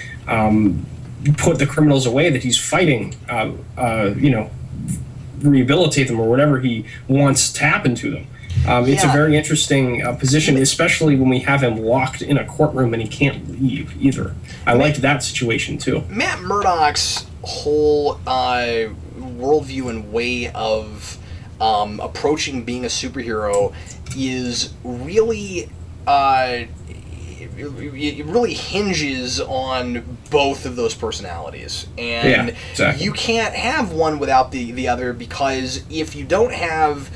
put the criminals away that he's fighting, rehabilitate them or whatever he wants to happen to them? It's a very interesting position, especially when we have him locked in a courtroom and he can't leave either. I liked that situation too. Matt Murdock's whole worldview and way of approaching being a superhero is really it really hinges on both of those personalities, and exactly. You can't have one without the other, because if you don't have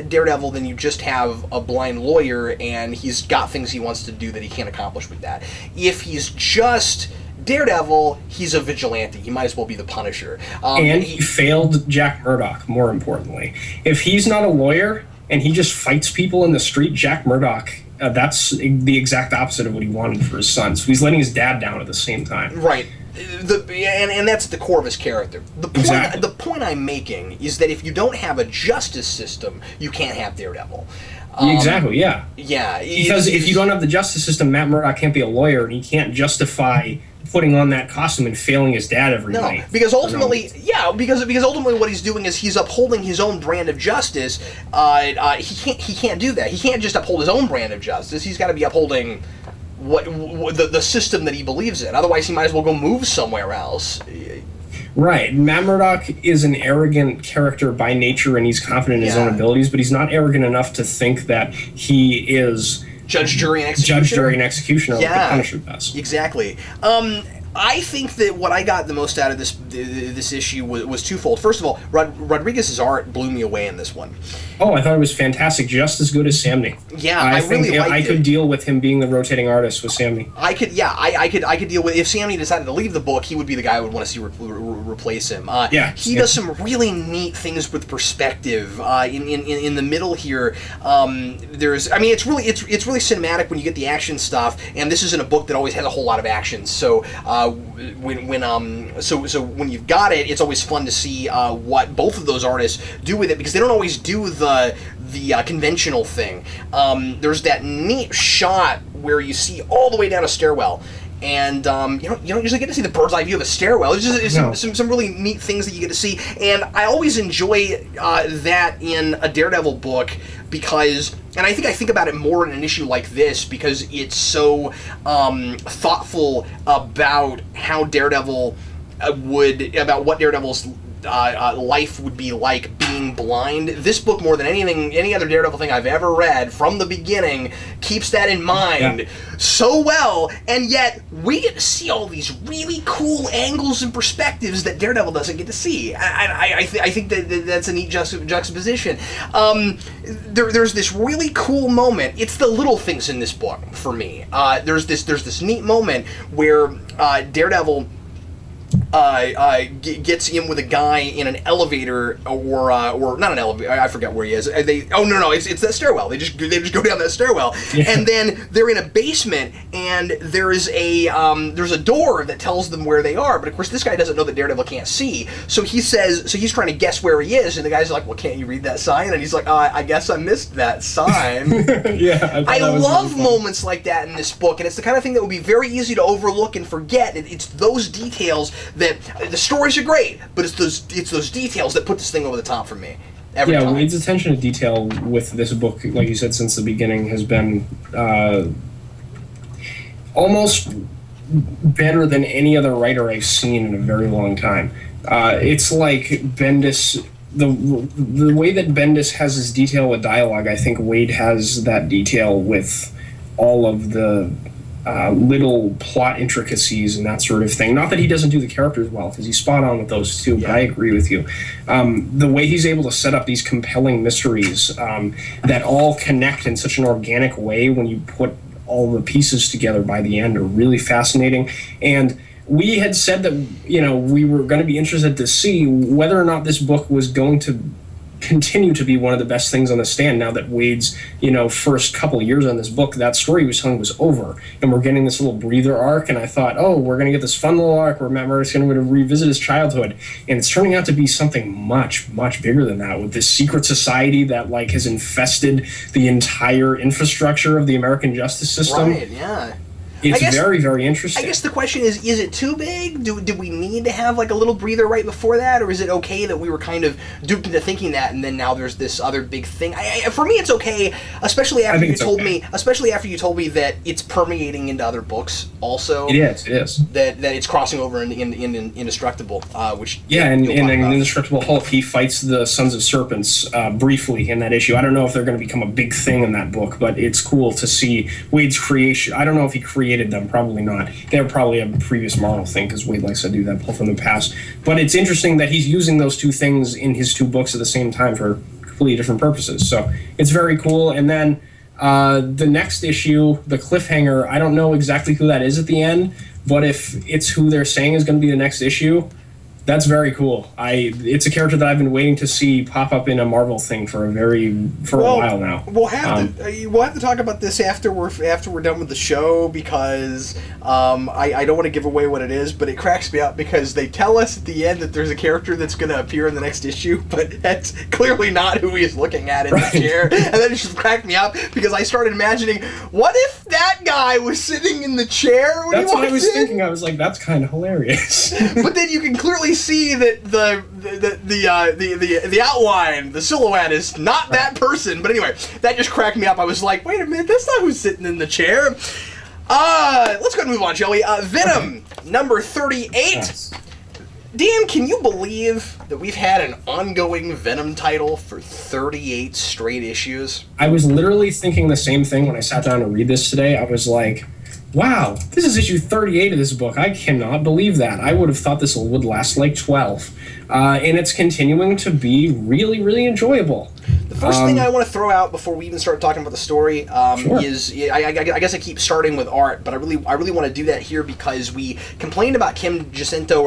Daredevil, then you just have a blind lawyer, and he's got things he wants to do that he can't accomplish with that. If he's just Daredevil, he's a vigilante. He might as well be the Punisher. And he failed Jack Murdock, more importantly. If he's not a lawyer and he just fights people in the street, Jack Murdock, that's the exact opposite of what he wanted for his son. So he's letting his dad down at the same time. Right. And that's the core of his character. The point I'm making is that if you don't have a justice system, you can't have Daredevil. Exactly, yeah. Yeah. Because if you don't have the justice system, Matt Murdock can't be a lawyer, and he can't justify putting on that costume and failing his dad every night. No, because ultimately, because ultimately what he's doing is he's upholding his own brand of justice. He can't do that. He can't just uphold his own brand of justice. He's got to be upholding the system that he believes in. Otherwise, he might as well go move somewhere else. Right. Matt Murdock is an arrogant character by nature, and he's confident in his own abilities, but he's not arrogant enough to think that he is Judge, jury, and executioner. Like the Punisher does. Exactly. I think that what I got the most out of this issue was twofold. First of all, Rodriguez's art blew me away in this one. Oh, I thought it was fantastic, just as good as Samney. Yeah, I really liked it. I could deal with him being the rotating artist with Samney. I could deal with if Samney decided to leave the book, he would be the guy I would want to see replace him. He does some really neat things with perspective. In the middle here, it's really cinematic when you get the action stuff, and this isn't a book that always has a whole lot of action. So when you've got it, it's always fun to see what both of those artists do with it, because they don't always do the conventional thing. There's that neat shot where you see all the way down a stairwell. And you don't usually get to see the bird's eye view of a stairwell. It's just some really neat things that you get to see, and I always enjoy that in a Daredevil book because, and I think about it more in an issue like this because it's so thoughtful about how Daredevil about what Daredevil's life would be like being blind. This book, more than any other Daredevil thing I've ever read from the beginning, keeps that in mind so well, and yet we get to see all these really cool angles and perspectives that Daredevil doesn't get to see. I think that's a neat juxtaposition. There's this really cool moment. It's the little things in this book for me. There's this neat moment where Daredevil gets in with a guy in an elevator, or not an elevator. I forget where he is. It's that stairwell. They just go down that stairwell, and then they're in a basement, and there's a door that tells them where they are. But of course, this guy doesn't know that Daredevil can't see, so he's trying to guess where he is, and the guy's like, "Well, can't you read that sign?" And he's like, "I guess I missed that sign." I love moments like that in this book, and it's the kind of thing that would be very easy to overlook and forget. It's those details that the stories are great, but it's those details that put this thing over the top for me. Every time. Wade's attention to detail with this book, like you said, since the beginning has been almost better than any other writer I've seen in a very long time. It's like Bendis, the way that Bendis has his detail with dialogue, I think Wade has that detail with all of the little plot intricacies and that sort of thing. Not that he doesn't do the characters well, because he's spot on with those too, but I agree with you. The way he's able to set up these compelling mysteries that all connect in such an organic way when you put all the pieces together by the end are really fascinating. And we had said that, we were going to be interested to see whether or not this book was going to continue to be one of the best things on the stand now that Wade's, first couple of years on this book, that story he was telling was over. And we're getting this little breather arc, and I thought, we're going to get this fun little arc where Matt Murdock's going to revisit his childhood. And it's turning out to be something much, much bigger than that, with this secret society that, has infested the entire infrastructure of the American justice system. Right, yeah. It's very, very interesting. I guess the question is it too big? Do we need to have a little breather right before that, or is it okay that we were kind of duped into thinking that, and then now there's this other big thing? For me, it's okay, especially after you told me that it's permeating into other books. Also, it is. That it's crossing over into Indestructible, which in Indestructible Hulk, he fights the Sons of Serpents briefly in that issue. I don't know if they're going to become a big thing in that book, but it's cool to see Wade's creation. I don't know if he created them, probably not. They're probably a previous Marvel thing, because Wade likes to do that both in the past. But it's interesting that he's using those two things in his two books at the same time for completely different purposes. So it's very cool. And then the next issue, the cliffhanger, I don't know exactly who that is at the end, but if it's who they're saying is going to be the next issue, that's very cool. It's a character that I've been waiting to see pop up in a Marvel thing for a while now. We'll have to talk about this after we're done with the show, because I don't want to give away what it is, but it cracks me up because they tell us at the end that there's a character that's going to appear in the next issue, but that's clearly not who he's looking at in the chair. And then it just cracked me up because I started imagining, what if that guy was sitting in the chair when he walked in? That's what I was thinking. I was like, that's kind of hilarious. But then you can clearly see that the outline, the silhouette is not that person. But anyway, that just cracked me up. I was like, wait a minute, that's not who's sitting in the chair. Let's go and move on, shall we? Venom, number 38. Yes. Dan, can you believe that we've had an ongoing Venom title for 38 straight issues? I was literally thinking the same thing when I sat down to read this today. I was like, wow, this is issue 38 of this book. I cannot believe that. I would have thought this would last like 12. And it's continuing to be really, really enjoyable. The first thing I want to throw out before we even start talking about the story Sure. is I guess I keep starting with art, but I really want to do that here because we complained about Kim Jacinto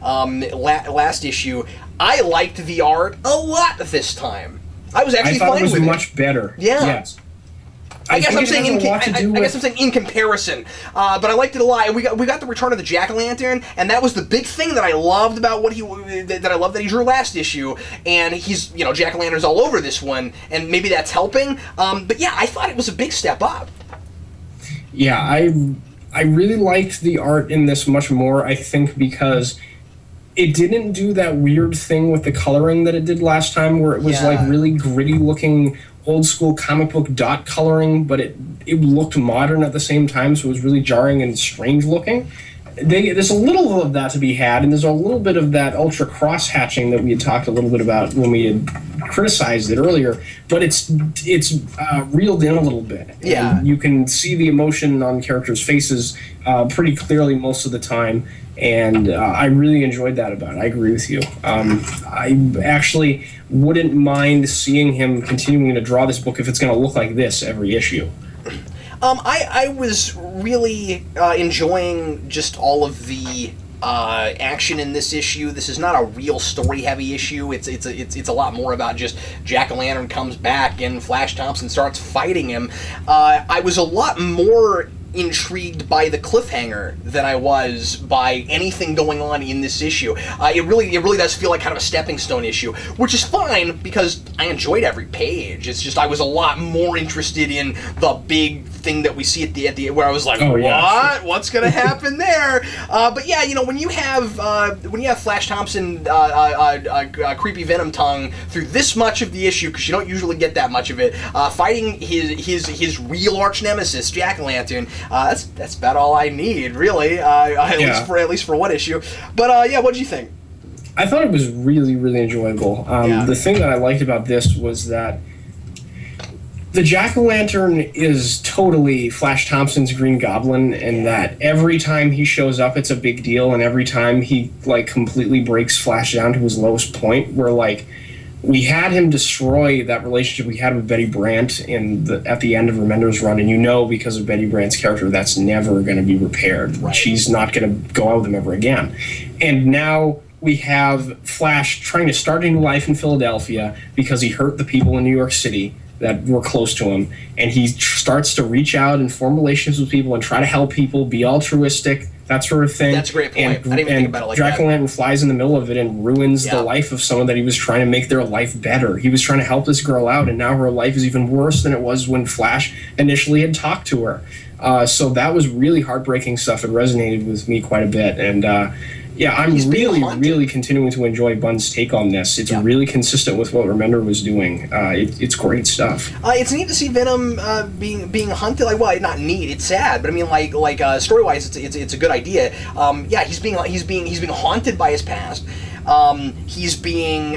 last issue. I liked the art a lot this time. I was actually fine with it. I thought it was much better. Yeah. Yes. I guess I'm saying in comparison, but I liked it a lot. And we got the return of the Jack-o'-lantern, and that was the big thing that I loved about that he drew last issue. And he's Jack-o'-lantern's all over this one, and maybe that's helping. But yeah, I thought it was a big step up. Yeah, I really liked the art in this much more. I think because it didn't do that weird thing with the coloring that it did last time, where it was like really gritty looking, old school comic book dot coloring, but it looked modern at the same time, so it was really jarring and strange looking. There's a little of that to be had, and there's a little bit of that ultra cross hatching that we had talked a little bit about when we had criticized it earlier, but it's reeled in a little bit. Yeah. And you can see the emotion on characters' faces pretty clearly most of the time, and I really enjoyed that about it. I agree with you. I actually wouldn't mind seeing him continuing to draw this book if it's going to look like this every issue. I was really enjoying just all of the action in this issue. This is not a real story-heavy issue. It's a lot more about just Jack-o'-lantern comes back and Flash Thompson starts fighting him. I was a lot more intrigued by the cliffhanger than I was by anything going on in this issue. It really does feel like kind of a stepping stone issue, which is fine because I enjoyed every page. It's just I was a lot more interested in the big thing that we see at the where I was like, what's gonna happen there? But yeah, when you have Flash Thompson creepy Venom tongue through this much of the issue, because you don't usually get that much of it, fighting his real arch nemesis Jack-o'-lantern. That's about all I need, really. At least for one issue. But what did you think? I thought it was really, really enjoyable. The thing that I liked about this was that the Jack-o'-lantern is totally Flash Thompson's Green Goblin, and that every time he shows up, it's a big deal, and every time he completely breaks Flash down to his lowest point, where we had him destroy that relationship we had with Betty Brant at the end of Remender's run, and because of Betty Brant's character, that's never going to be repaired. Right. She's not going to go out with him ever again. And now we have Flash trying to start a new life in Philadelphia because he hurt the people in New York City that were close to him, and he starts to reach out and form relationships with people and try to help people, be altruistic, that sort of thing. That's a great point. I didn't even think about it like that. Jack-o'-lantern flies in the middle of it and ruins the life of someone that he was trying to make their life better. He was trying to help this girl out, and now her life is even worse than it was when Flash initially had talked to her. So that was really heartbreaking stuff. It resonated with me quite a bit, and I'm really continuing to enjoy Bunn's take on this. It's really consistent with what Remender was doing. It's great stuff. It's neat to see Venom being hunted. Not neat. It's sad, but I mean, story-wise, it's a good idea. He's being haunted by his past. He's being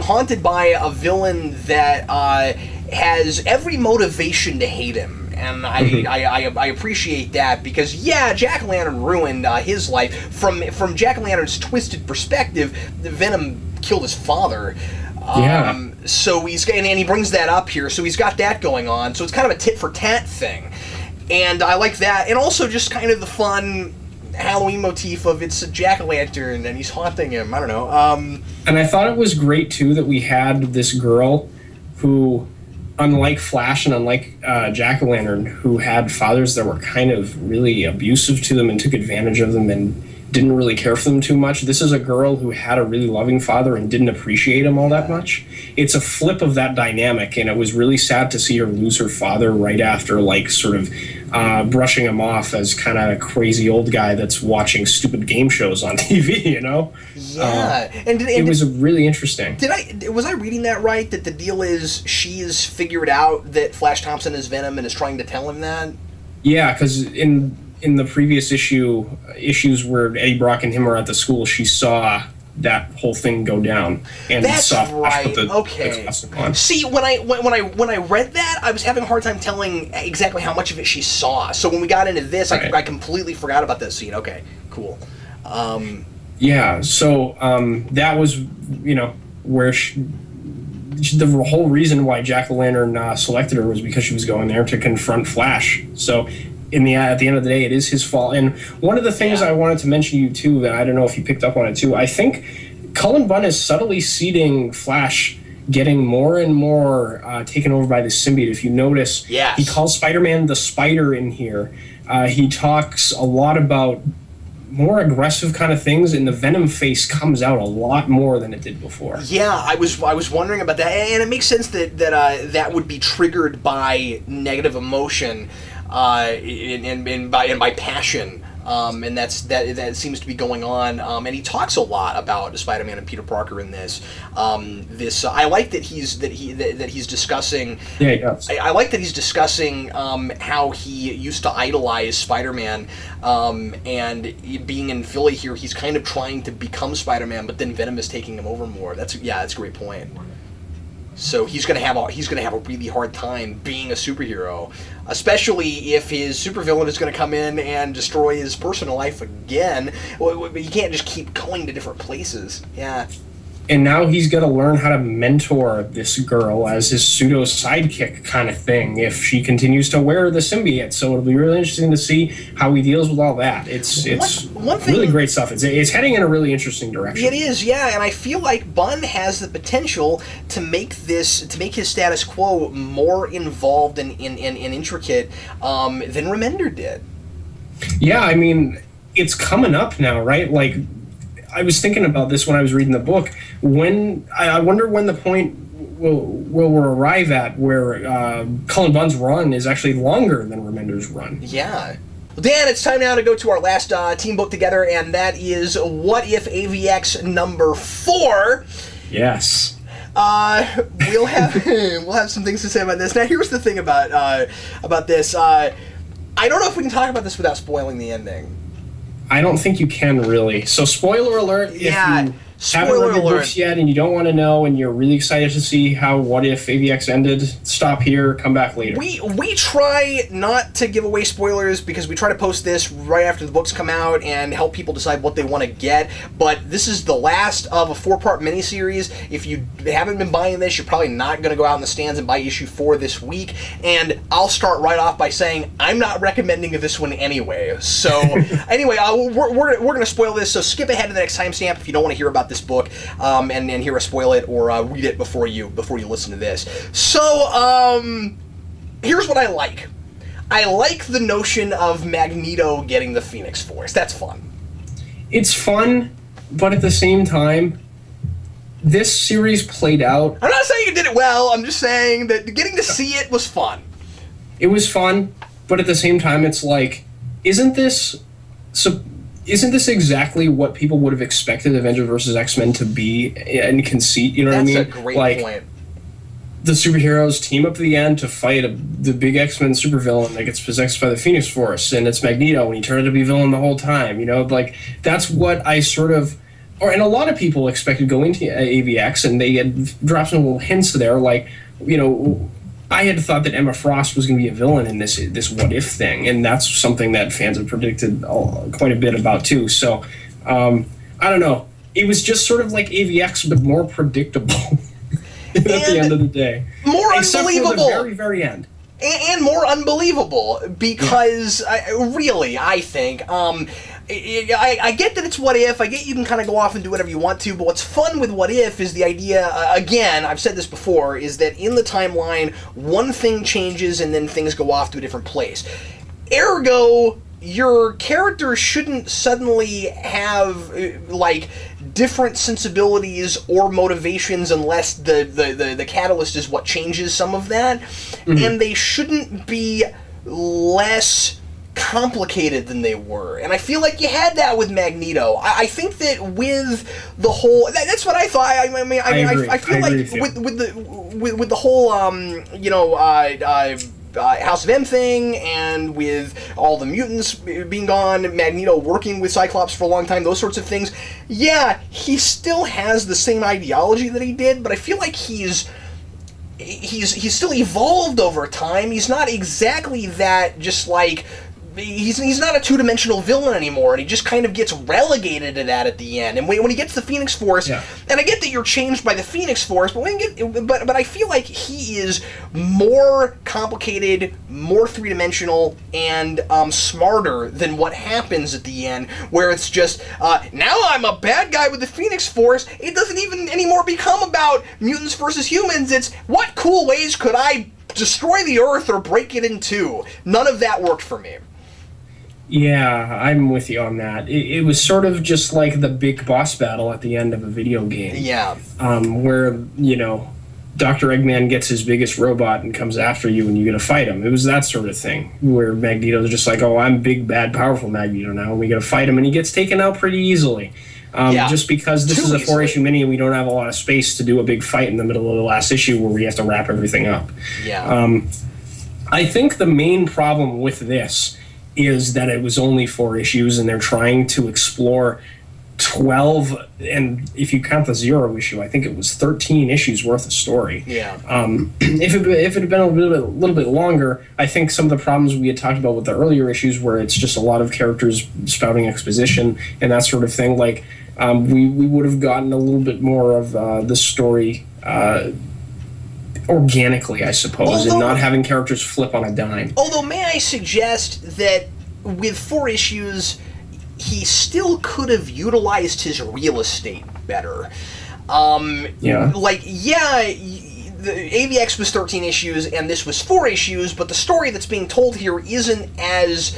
haunted by a villain that has every motivation to hate him. And I appreciate that because Jack-o'-lantern ruined his life. From Jack-o'-lantern's twisted perspective, Venom killed his father. So and he brings that up here. So he's got that going on. So it's kind of a tit for tat thing, and I like that. And also just kind of the fun Halloween motif of it's a Jack-o'-lantern and he's haunting him. I don't know. And I thought it was great too that we had this girl who, unlike Flash and unlike Jack-o'-lantern, who had fathers that were kind of really abusive to them and took advantage of them and didn't really care for them too much. This is a girl who had a really loving father and didn't appreciate him all that much. It's a flip of that dynamic, and it was really sad to see her lose her father right after, brushing him off as kind of a crazy old guy that's watching stupid game shows on TV, Yeah. It was really interesting. Was I reading that right, that the deal is she's figured out that Flash Thompson is Venom and is trying to tell him that? Yeah, because in the previous issues where Eddie Brock and him are at the school, she saw that whole thing go down. And that's right. Okay. See, when I read that, I was having a hard time telling exactly how much of it she saw. So when we got into this, I completely forgot about that scene. Okay, cool. Yeah. So that was, where the whole reason why Jack-o'-lantern selected her was because she was going there to confront Flash. So at the end of the day, it is his fault. And one of the things I wanted to mention to you, too, that I don't know if you picked up on it, too, I think Cullen Bunn is subtly seeding Flash getting more and more taken over by the symbiote. If you notice, he calls Spider-Man the Spider in here. He talks a lot about more aggressive kind of things, and the Venom face comes out a lot more than it did before. Yeah, I was wondering about that, and it makes sense that would be triggered by negative emotion, and by passion. And that seems to be going on. And he talks a lot about Spider-Man and Peter Parker in this. I like that he's discussing. Yeah, he does. I like that he's discussing how he used to idolize Spider-Man, and being in Philly here, he's kind of trying to become Spider-Man, but then Venom is taking him over more. That's a great point. So he's gonna have a really hard time being a superhero, especially if his supervillain is gonna come in and destroy his personal life again. Well, you can't just keep going to different places. Yeah. And now he's got to learn how to mentor this girl as his pseudo sidekick kind of thing if she continues to wear the symbiote. So it'll be really interesting to see how he deals with all that. It's one thing, really great stuff. It's heading in a really interesting direction. It is, yeah, and I feel like Bunn has the potential to make his status quo more involved and intricate than Remender did. Yeah, I mean, it's coming up now, right? Like, I was thinking about this when I was reading the book. I wonder when the point will arrive at where Cullen Bunn's run is actually longer than Remender's run. Yeah. Well, Dan, it's time now to go to our last team book together, and that is What If AVX number 4. Yes. We'll have some things to say about this. Now, here's the thing about this. I don't know if we can talk about this without spoiling the ending. I don't think you can, really. So, spoiler alert, yeah, if you haven't read the books yet and you don't want to know and you're really excited to see how What If AVX ended, stop here, come back later. We try not to give away spoilers because we try to post this right after the books come out and help people decide what they want to get, but this is the last of a 4-part miniseries. If you haven't been buying this, you're probably not going to go out in the stands and buy issue 4 this week, and I'll start right off by saying I'm not recommending this one anyway. So, anyway, we're going to spoil this, so skip ahead to the next timestamp if you don't want to hear about this book and hear us spoil it or read it before you listen to this. So, here's what I like. I like the notion of Magneto getting the Phoenix Force. That's fun. It's fun, but at the same time, this series played out. I'm not saying you did it well. I'm just saying that getting to see it was fun. It was fun, but at the same time, it's like, isn't this exactly what people would have expected Avengers vs. X-Men to be in conceit? You know what I mean? That's a great point. The superheroes team up at the end to fight the big X-Men supervillain that gets possessed by the Phoenix Force, and it's Magneto, and he turned out to be villain the whole time. You know, like, that's what I sort of... and a lot of people expected going to AVX, and they had dropped some little hints there, like, I had thought that Emma Frost was going to be a villain in this What If thing, and that's something that fans have predicted quite a bit about too. So, I don't know. It was just sort of like AVX, but more predictable at the end of the day. More except unbelievable. For the very, very end. And more unbelievable, because I think... I get that it's What If. I get you can kind of go off and do whatever you want to, but what's fun with What If is the idea, again, I've said this before, is that in the timeline, one thing changes and then things go off to a different place. Ergo, your character shouldn't suddenly have, different sensibilities or motivations unless the catalyst is what changes some of that, and they shouldn't be less complicated than they were, and I feel like you had that with Magneto. I think that with the whole, that's what I thought. I feel like with the whole House of M thing, and with all the mutants being gone, Magneto working with Cyclops for a long time, those sorts of things, Yeah, he still has the same ideology that he did, but I feel like he's still evolved over time. He's not exactly that, just like... He's not a two-dimensional villain anymore, and he just kind of gets relegated to that at the end. And when he gets the Phoenix Force, and I get that you're changed by the Phoenix Force, but but I feel like he is more complicated, more three-dimensional, and smarter than what happens at the end, where it's just, now I'm a bad guy with the Phoenix Force. It doesn't even anymore become about mutants versus humans. It's, what cool ways could I destroy the Earth or break it in two? None of that worked for me. Yeah, I'm with you on that. It was sort of just like the big boss battle at the end of a video game. Yeah. Where, Dr. Eggman gets his biggest robot and comes after you and you gotta fight him. It was that sort of thing, where Magneto's just like, oh, I'm big, bad, powerful Magneto now, and we gotta fight him, and he gets taken out pretty easily. Just because this is a 4-issue mini and we don't have a lot of space to do a big fight in the middle of the last issue where we have to wrap everything up. Yeah. I think the main problem with this is that it was only 4 issues and they're trying to explore 12, and if you count the 0 issue, I think it was 13 issues worth of story. Yeah. If it had been a little bit longer, I think some of the problems we had talked about with the earlier issues, where it's just a lot of characters spouting exposition and that sort of thing, like we would have gotten a little bit more of the story organically, I suppose, and not having characters flip on a dime. Although, may I suggest that with 4 issues, he still could have utilized his real estate better. The AVX was 13 issues and this was 4 issues, but the story that's being told here isn't as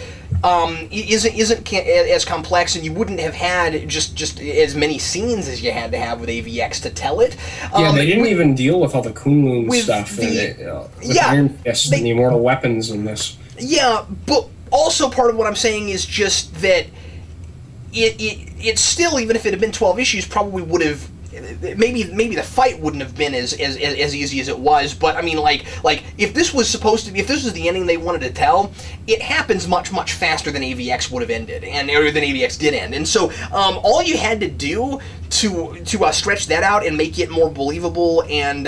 complex, and you wouldn't have had just as many scenes as you had to have with AVX to tell it. They didn't even deal with all the Kunlun stuff with Iron Fist and the immortal weapons in this. Yeah, but also part of what I'm saying is just that it still, even if it had been 12 issues, probably would have. Maybe the fight wouldn't have been as easy as it was, but I mean, like if this was the ending they wanted to tell, it happens much faster than AVX would have ended, or than AVX did end. And so all you had to do to stretch that out and make it more believable and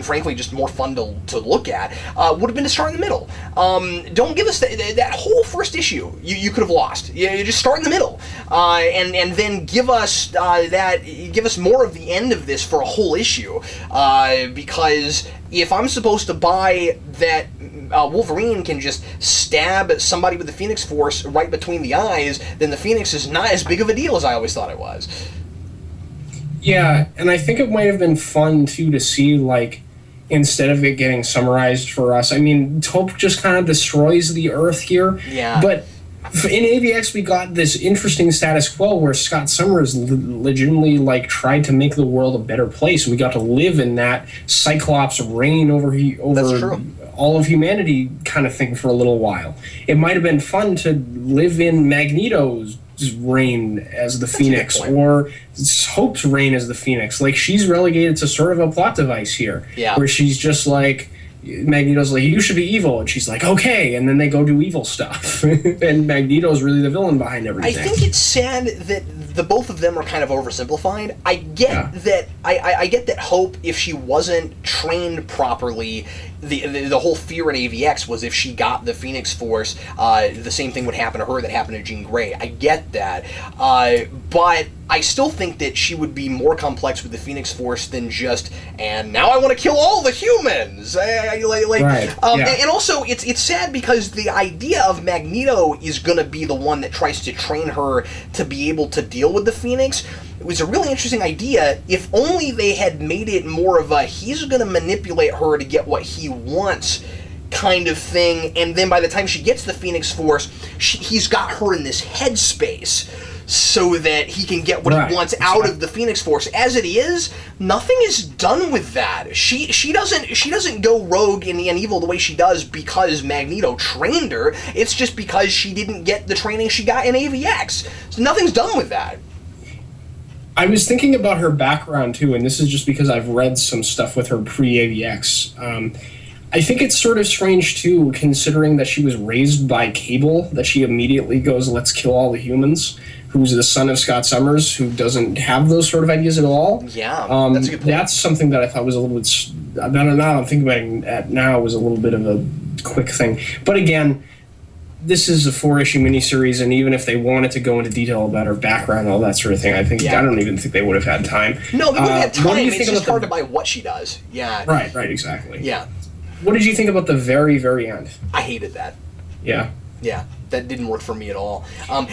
frankly just more fun to look at would have been to start in the middle. Don't give us that whole first issue. You could have lost. You just start in the middle, and then give us more of the end of this for a whole issue, because if I'm supposed to buy that Wolverine can just stab somebody with the Phoenix Force right between the eyes, then the Phoenix is not as big of a deal as I always thought it was. Yeah, and I think it might have been fun, too, to see, like, instead of it getting summarized for us, I mean, Taupe just kind of destroys the Earth here. Yeah. But in AVX, we got this interesting status quo where Scott Summers legitimately, like, tried to make the world a better place. We got to live in that Cyclops reign over all of humanity kind of thing for a little while. It might have been fun to live in Magneto's reign as the Phoenix, or Hope's reign as the Phoenix. Like, she's relegated to sort of a plot device here, where she's just like, Magneto's like, you should be evil, and she's like, okay, and then they go do evil stuff. And Magneto's really the villain behind everything. I think it's sad that the both of them are kind of oversimplified. I get that. I get that Hope, if she wasn't trained properly, the whole fear in AVX was if she got the Phoenix Force, the same thing would happen to her that happened to Jean Grey. I get that, but I still think that she would be more complex with the Phoenix Force than just, and now I want to kill all the humans. And also, it's sad because the idea of Magneto is going to be the one that tries to train her to be able to deal with the Phoenix. It was a really interesting idea. If only they had made it more of a, he's going to manipulate her to get what he wants kind of thing, and then by the time she gets the Phoenix Force, he's got her in this headspace so that he can get what he wants out of the Phoenix Force. As it is, nothing is done with that. She doesn't go rogue and evil the way she does because Magneto trained her. It's just because she didn't get the training she got in AVX. So nothing's done with that. I was thinking about her background, too, and this is just because I've read some stuff with her pre-AVX. I think it's sort of strange, too, considering that she was raised by Cable, that she immediately goes, let's kill all the humans. who's the son of Scott Summers, who doesn't have those sort of ideas at all. Yeah, that's a good point. That's something that I thought was a little bit... I'm thinking about it now was a little bit of a quick thing. But again, this is a 4-issue miniseries, and even if they wanted to go into detail about her background and all that sort of thing, I don't even think they would have had time. No, they would have had time. It's just hard to buy what she does. Yeah. Right, exactly. Yeah. What did you think about the very, very end? I hated that. Yeah. Yeah, that didn't work for me at all.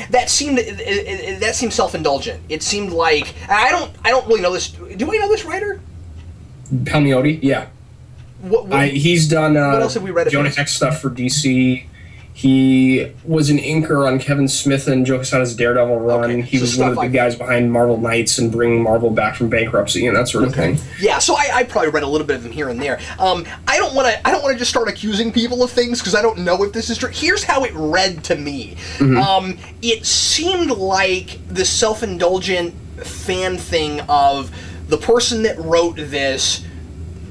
That seemed self-indulgent. It seemed like I don't really know this. Do I know this writer? Palmiotti, yeah. He's done what else have we read? Jonah Hex stuff for DC. He was an inker on Kevin Smith and Joe Quesada's Daredevil run. Okay. He was one of the big guys behind Marvel Knights and bringing Marvel back from bankruptcy and that sort of thing. Yeah, so I probably read a little bit of them here and there. I don't want to just start accusing people of things because I don't know if this is true. Here's how it read to me. Mm-hmm. It seemed like the self-indulgent fan thing of the person that wrote this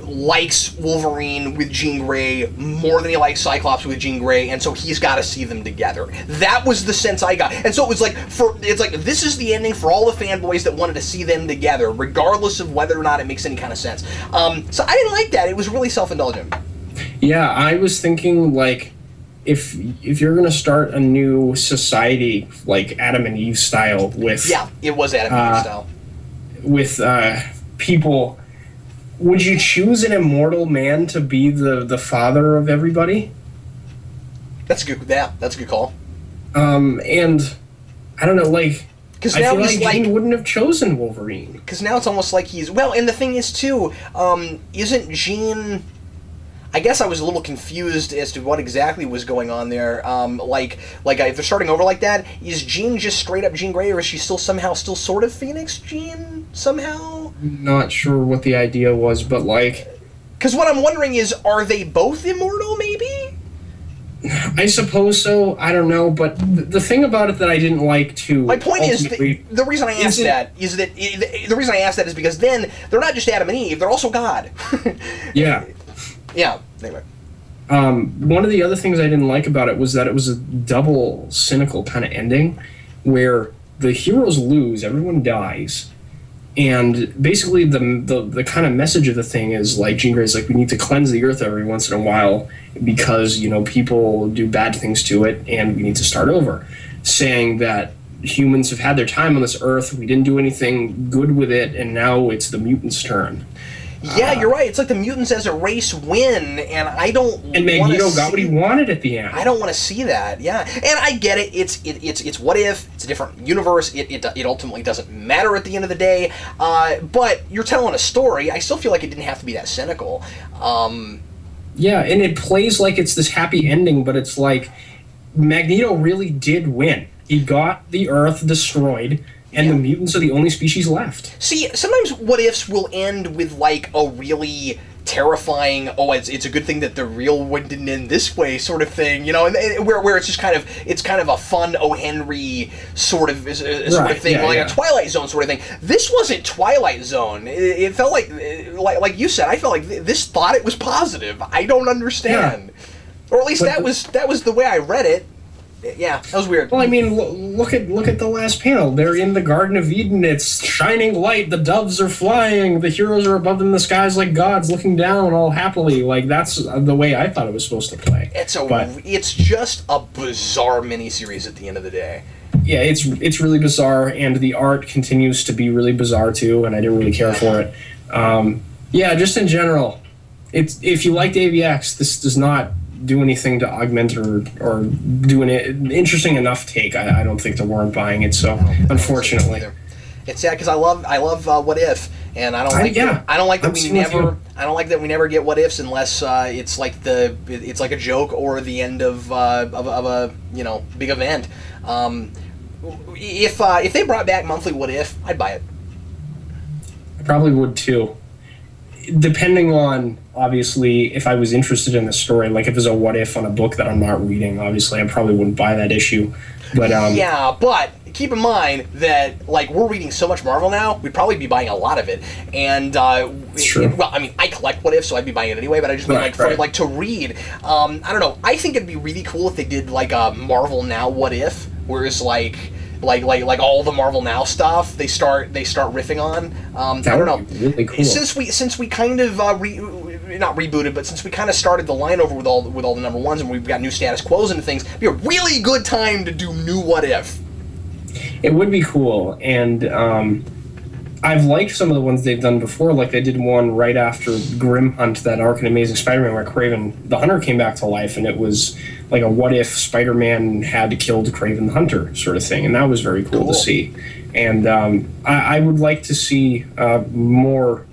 likes Wolverine with Jean Grey more than he likes Cyclops with Jean Grey, and so he's got to see them together. That was the sense I got. And so it was like, this is the ending for all the fanboys that wanted to see them together, regardless of whether or not it makes any kind of sense. So I didn't like that. It was really self-indulgent. Yeah, I was thinking, like, if you're going to start a new society, like Adam and Eve style with... Yeah, it was Adam and Eve style. With people... Would you choose an immortal man to be the father of everybody? That's a good call. And I don't know, like, because I feel like Jean wouldn't have chosen Wolverine. Because now it's almost like he's and the thing is too, isn't Jean? I guess I was a little confused as to what exactly was going on there. If they're starting over like that, is Jean just straight up Jean Grey, or is she still sort of Phoenix Jean somehow? Not sure what the idea was, but like... Because what I'm wondering is, are they both immortal, maybe? I suppose so. I don't know, but the thing about it that I didn't like too... My point is, the reason I asked that is because then they're not just Adam and Eve, they're also God. Yeah. Yeah, anyway. One of the other things I didn't like about it was that it was a double cynical kind of ending where the heroes lose, everyone dies, and basically the kind of message of the thing is like Jean Grey's like, we need to cleanse the earth every once in a while because, people do bad things to it and we need to start over. Saying that humans have had their time on this earth, we didn't do anything good with it, and now it's the mutants' turn. Yeah, you're right. It's like the mutants as a race win, and I don't. And Magneto got what he wanted at the end. I don't want to see that. Yeah, and I get it. It's what if? It's a different universe. It ultimately doesn't matter at the end of the day. But you're telling a story. I still feel like it didn't have to be that cynical. Yeah, and it plays like it's this happy ending, but it's like Magneto really did win. He got the Earth destroyed. And the mutants are the only species left. See, sometimes what-ifs will end with, like, a really terrifying, it's a good thing that the real one didn't end this way sort of thing, and where it's just kind of a fun O. Henry sort of thing, a Twilight Zone sort of thing. This wasn't Twilight Zone. It felt like you said, I felt like this thought it was positive. I don't understand. Yeah. Or at least that was the way I read it. Yeah, that was weird. Well, I mean, look at the last panel. They're in the Garden of Eden. It's shining light. The doves are flying. The heroes are above them in the skies like gods, looking down all happily. Like, that's the way I thought it was supposed to play. It's just a bizarre miniseries at the end of the day. Yeah, it's really bizarre, and the art continues to be really bizarre too. And I didn't really care for it. Just in general, if you liked AVX, this does not do anything to augment or do an interesting enough take. I don't think to warrant buying it. So unfortunately, it's sad because I love What If, and I don't like that we never get What Ifs unless it's like a joke or the end of a big event. If they brought back monthly What If, I'd buy it. I probably would too. Depending on, obviously, if I was interested in the story, like if it was a what if on a book that I'm not reading, obviously I probably wouldn't buy that issue. But but keep in mind that we're reading so much Marvel now, we'd probably be buying a lot of it. And true. I collect what if, so I'd be buying it anyway. But I just mean to read. I don't know. I think it'd be really cool if they did like a Marvel Now What If, whereas like all the Marvel Now stuff they start riffing on. I don't know. Really cool. Since we kind of not rebooted, but since we kind of started the line over with all the number ones, and we've got new status quos and things, it'd be a really good time to do new What If. It would be cool, and I've liked some of the ones they've done before. Like they did one right after Grim Hunt, that arc in Amazing Spider-Man, where Kraven the Hunter came back to life, and it was like a what if Spider-Man had killed Kraven the Hunter sort of thing, and that was very cool to see. And I would like to see more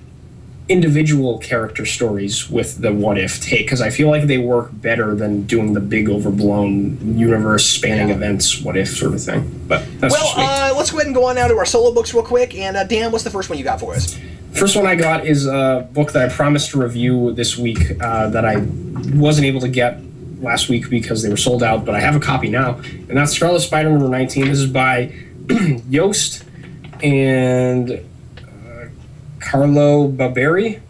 individual character stories with the what if take, because I feel like they work better than doing the big overblown universe spanning events what if sort of thing. But that's just me. Let's go ahead and go on now to our solo books real quick. And Dan, what's the first one you got for us? First one I got is a book that I promised to review this week that I wasn't able to get last week because they were sold out, but I have a copy now, and that's Scarlet Spider number 19. This is by Yost and Carlo Barberi.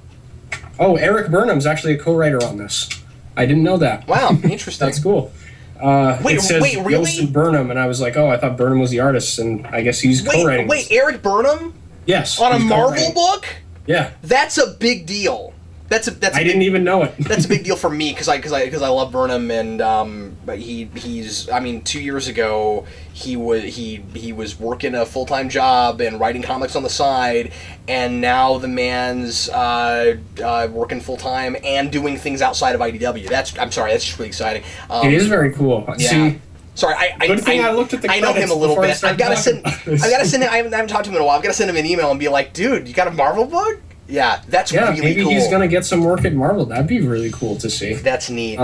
Oh, Eric Burnham's actually a co-writer on this. I didn't know that. Wow, interesting. That's cool. It says really? Yost and Burnham, and I was like, oh, I thought Burnham was the artist, and I guess he's co-writing. Wait, Eric Burnham? Yes. On a Marvel book? Yeah. That's a big deal. I didn't even know it. That's a big deal for me because I love Burnham, and but he's 2 years ago he was working a full-time job and writing comics on the side, and now the man's working full-time and doing things outside of IDW. That's just really exciting. It is very cool. Yeah. See, sorry, I looked at the credits. I know him a little bit. I've got to send him. I haven't talked to him in a while. I've got to send him an email and be like, dude, you got a Marvel book? Yeah, that's really cool. Maybe he's gonna get some work at Marvel. That'd be really cool to see. That's neat.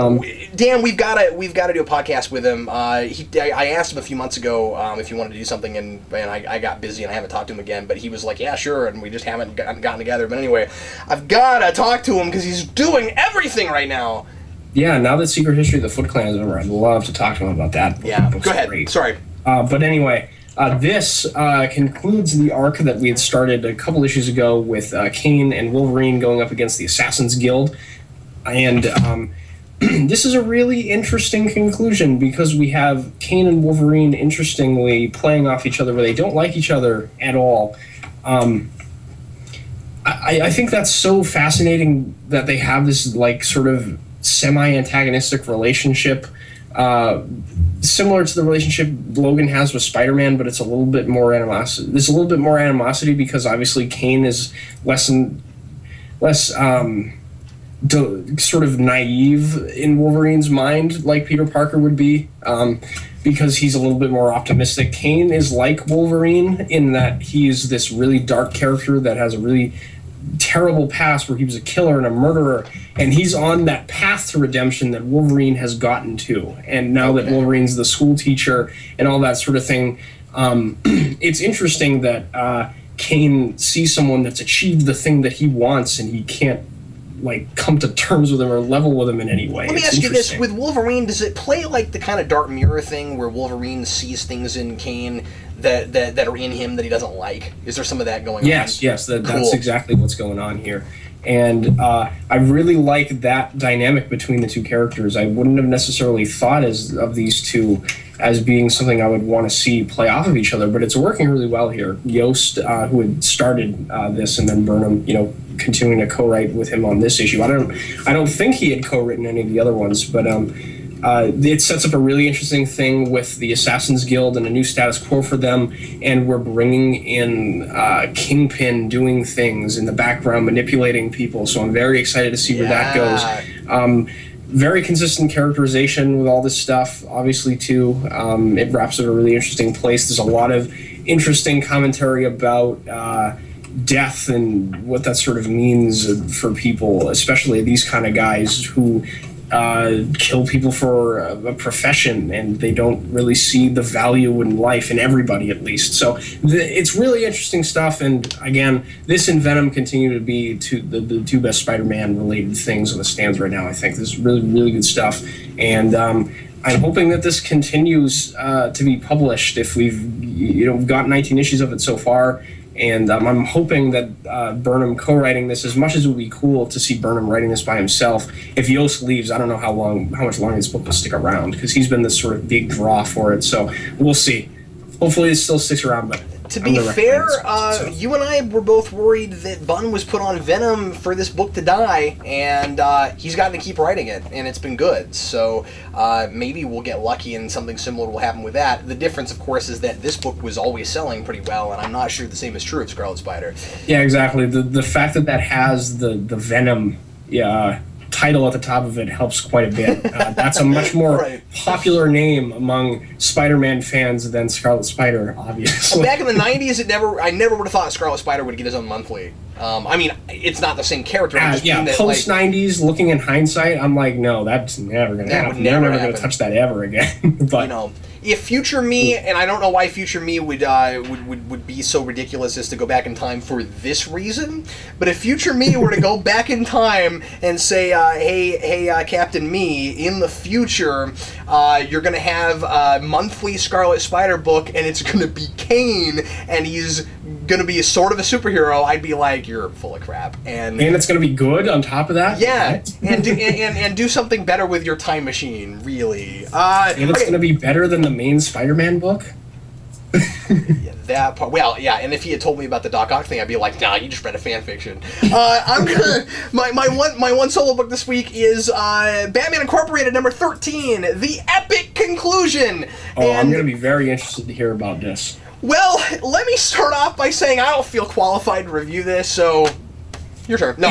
Dan, we've got to do a podcast with him. I asked him a few months ago if he wanted to do something, and I got busy and I haven't talked to him again. But he was like, yeah, sure, and we just haven't gotten together. But anyway, I've got to talk to him because he's doing everything right now. Yeah, now that Secret History of the Foot Clan is over, I'd love to talk to him about that. Yeah, go ahead. Great. Sorry. But anyway. This concludes the arc that we had started a couple issues ago with Kane and Wolverine going up against the Assassin's Guild. And this is a really interesting conclusion because we have Kane and Wolverine, interestingly, playing off each other where they don't like each other at all. I think that's so fascinating that they have this like sort of semi-antagonistic relationship, similar to the relationship Logan has with Spider-Man, but it's a little bit more animosity. There's a little bit more animosity because obviously Kane is less sort of naive in Wolverine's mind, like Peter Parker would be, because he's a little bit more optimistic. Kane is like Wolverine in that he is this really dark character that has a really terrible past where he was a killer and a murderer, and he's on that path to redemption that Wolverine has gotten to. And now that Wolverine's the school teacher and all that sort of thing, it's interesting that Kane sees someone that's achieved the thing that he wants and he can't like come to terms with him or level with him in any way. Let me ask you this, with Wolverine, does it play like the kind of Dark Mirror thing where Wolverine sees things in Kane that are in him that he doesn't like? Is there some of that going on? Yes, that's exactly what's going on here. And I really like that dynamic between the two characters. I wouldn't have necessarily thought of these two as being something I would want to see play off of each other, but it's working really well here. Yost, who had started this, and then Burnham, continuing to co-write with him on this issue. I don't think he had co-written any of the other ones, but it sets up a really interesting thing with the Assassin's Guild and a new status quo for them, and we're bringing in Kingpin doing things in the background, manipulating people, so I'm very excited to see where that goes. Very consistent characterization with all this stuff, obviously, too. It wraps at a really interesting place. There's a lot of interesting commentary about death and what that sort of means for people, especially these kind of guys who kill people for a profession, and they don't really see the value in life, in everybody at least. So it's really interesting stuff, and again, this and Venom continue to be the two best Spider-Man related things on the stands right now. I think this is really, really good stuff, and I'm hoping that this continues to be published. If we've got 19 issues of it so far, and I'm hoping that Burnham co-writing this, as much as it would be cool to see Burnham writing this by himself. If Yost leaves, I don't know how much longer this book will stick around, because he's been this sort of big draw for it. So we'll see. Hopefully it still sticks around, but... To be fair, you and I were both worried that Bunn was put on Venom for this book to die, and he's gotten to keep writing it, and it's been good. So maybe we'll get lucky and something similar will happen with that. The difference, of course, is that this book was always selling pretty well, and I'm not sure the same is true of Scarlet Spider. Yeah, exactly. The fact that has the Venom title at the top of it helps quite a bit. That's a much more popular name among Spider-Man fans than Scarlet Spider, obviously. Back in the 90s, I never would have thought Scarlet Spider would get his own monthly. I mean, it's not the same character. Post-90s, looking in hindsight, I'm like, no, that's never going to happen. They're never going to touch that ever again. But if future me, and I don't know why future me would be so ridiculous as to go back in time for this reason, but if future me were to go back in time and say, hey, Captain Me, in the future, you're going to have a monthly Scarlet Spider book, and it's going to be Kane, and he's going to be sort of a superhero, I'd be like, you're full of crap. And it's going to be good on top of that? Yeah, right? and do something better with your time machine, really. And it's going to be better than the main Spider-Man book? Yeah, that part. Well, yeah, and if he had told me about the Doc Ock thing, I'd be like, nah, you just read a fan fiction. I'm gonna my one solo book this week is Batman Incorporated number 13, The Epic Conclusion. Oh, I'm gonna be very interested to hear about this. Well, let me start off by saying I don't feel qualified to review this, so your turn. No.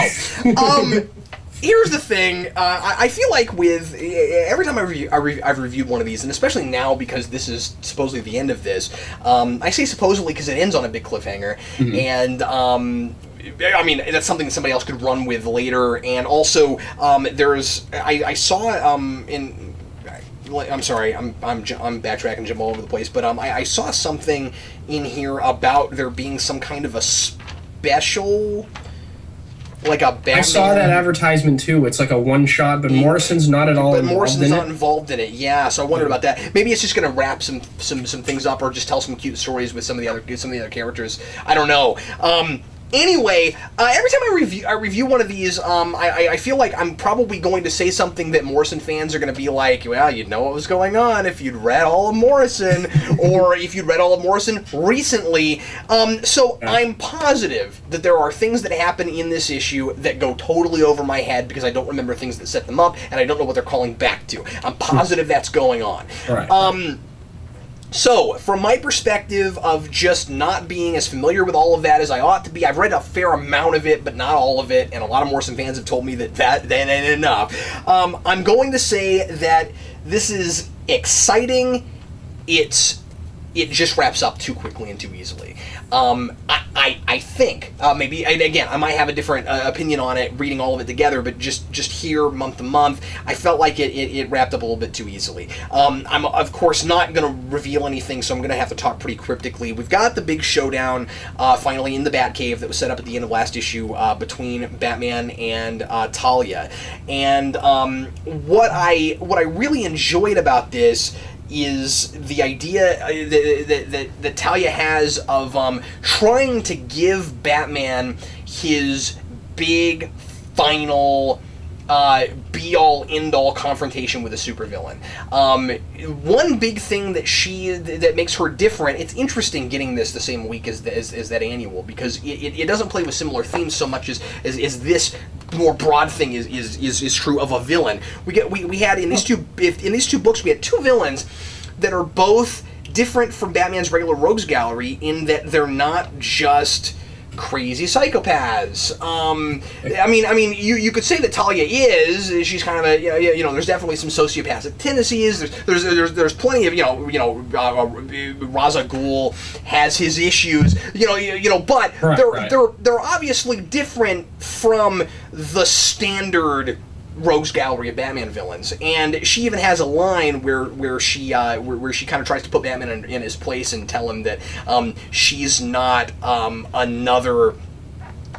Here's the thing. I feel like with every time I've reviewed one of these, and especially now because this is supposedly the end of this. I say supposedly because it ends on a big cliffhanger, and I mean that's something that somebody else could run with later. And also, I saw in. I'm sorry, I'm backtracking, jump all over the place, but I saw something in here about there being some kind of a special. Like a Batman. I saw that advertisement too. It's like a one-shot, but Morrison's not at all involved in it. But Morrison's not involved in it, yeah. So I wondered about that. Maybe it's just going to wrap some things up, or just tell some cute stories with some of the other characters. I don't know. Anyway, every time I review one of these, I feel like I'm probably going to say something that Morrison fans are going to be like, well, you'd know what was going on if you'd read all of Morrison, or if you'd read all of Morrison recently. I'm positive that there are things that happen in this issue that go totally over my head because I don't remember things that set them up, and I don't know what they're calling back to. I'm positive that's going on. Right. So, from my perspective of just not being as familiar with all of that as I ought to be, I've read a fair amount of it, but not all of it, and a lot of Morrison fans have told me that ain't enough. I'm going to say that this is exciting. It just wraps up too quickly and too easily. I think, maybe, again, I might have a different opinion on it reading all of it together, but just here, month to month, I felt like it wrapped up a little bit too easily. I'm, of course, not going to reveal anything, so I'm going to have to talk pretty cryptically. We've got the big showdown, finally, in the Batcave that was set up at the end of last issue between Batman and Talia. And what I really enjoyed about this is the idea that Talia has of trying to give Batman his big, final, be-all, end-all confrontation with a supervillain. One big thing that makes her different, it's interesting getting this the same week as that annual, because it doesn't play with similar themes so much as this more broad thing is true of a villain. We had in these two books we had two villains that are both different from Batman's regular rogues gallery in that they're not just crazy psychopaths. I mean, you could say that Talia is. She's kind of a there's definitely some sociopathic tendencies. There's plenty of Ra's al Ghul has his issues. But they're obviously different from the standard rogues gallery of Batman villains, and she even has a line where she kind of tries to put Batman in his place and tell him that she's not another,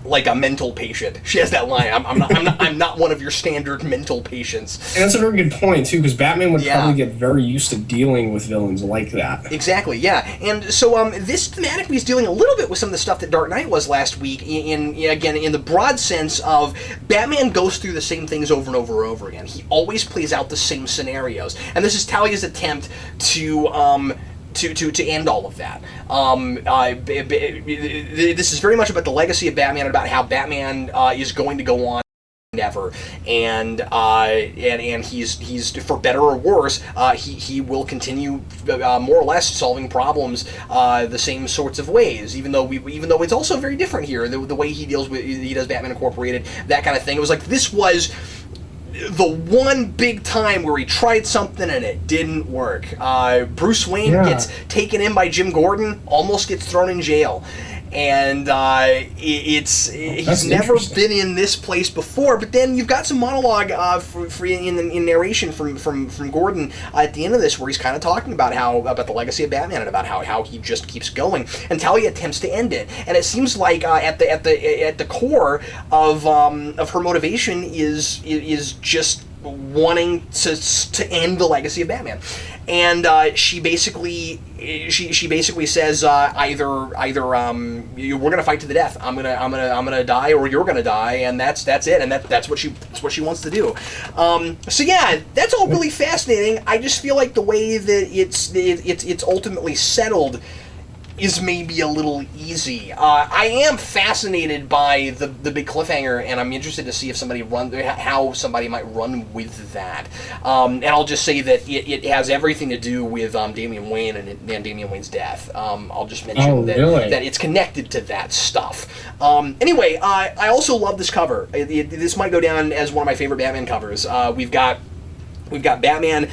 like, a mental patient. She has that line. I'm not one of your standard mental patients. And that's a very good point too, because Batman would probably get very used to dealing with villains like that. Exactly. Yeah. And so this thematically is dealing a little bit with some of the stuff that Dark Knight was last week. In the broad sense of Batman goes through the same things over and over and over again. He always plays out the same scenarios, and this is Talia's attempt to to end all of that. This is very much about the legacy of Batman, about how Batman is going to go on ever, and he's for better or worse, he will continue more or less solving problems the same sorts of ways, even though it's also very different here, the way he does Batman Incorporated, that kind of thing. It was like this was the one big time where he tried something and it didn't work. Bruce Wayne gets taken in by Jim Gordon, almost gets thrown in jail. And he's never been in this place before. But then you've got some monologue in narration from Gordon at the end of this, where he's kind of talking about about the legacy of Batman and about how he just keeps going, and Talia attempts to end it. And it seems like at the core of her motivation is just wanting to end the legacy of Batman. And she basically says either we're gonna fight to the death. I'm gonna die, or you're gonna die, and that's it. And that's what she wants to do. So yeah, that's all really fascinating. I just feel like the way that it's ultimately settled is maybe a little easy. I am fascinated by the big cliffhanger, and I'm interested to see if how somebody might run with that. And I'll just say that it has everything to do with Damian Wayne and Damian Wayne's death. I'll just mention that it's connected to that stuff. Anyway, I also love this cover. This might go down as one of my favorite Batman covers. We've got Batman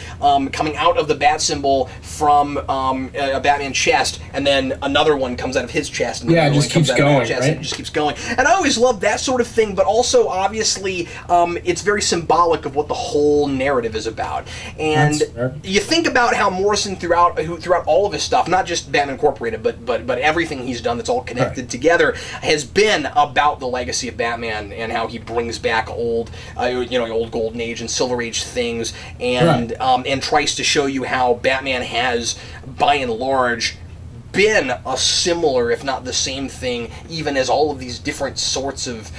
coming out of the bat symbol from a Batman chest, and then another one comes out of his chest. And it just keeps going, right? And it just keeps going. And I always love that sort of thing, but also, obviously, it's very symbolic of what the whole narrative is about. And you think about how Morrison, throughout all of his stuff, not just Batman Incorporated, but everything he's done that's all connected together, has been about the legacy of Batman and how he brings back old Golden Age and Silver Age things, and tries to show you how Batman has, by and large, been a similar, if not the same thing, even as all of these different sorts of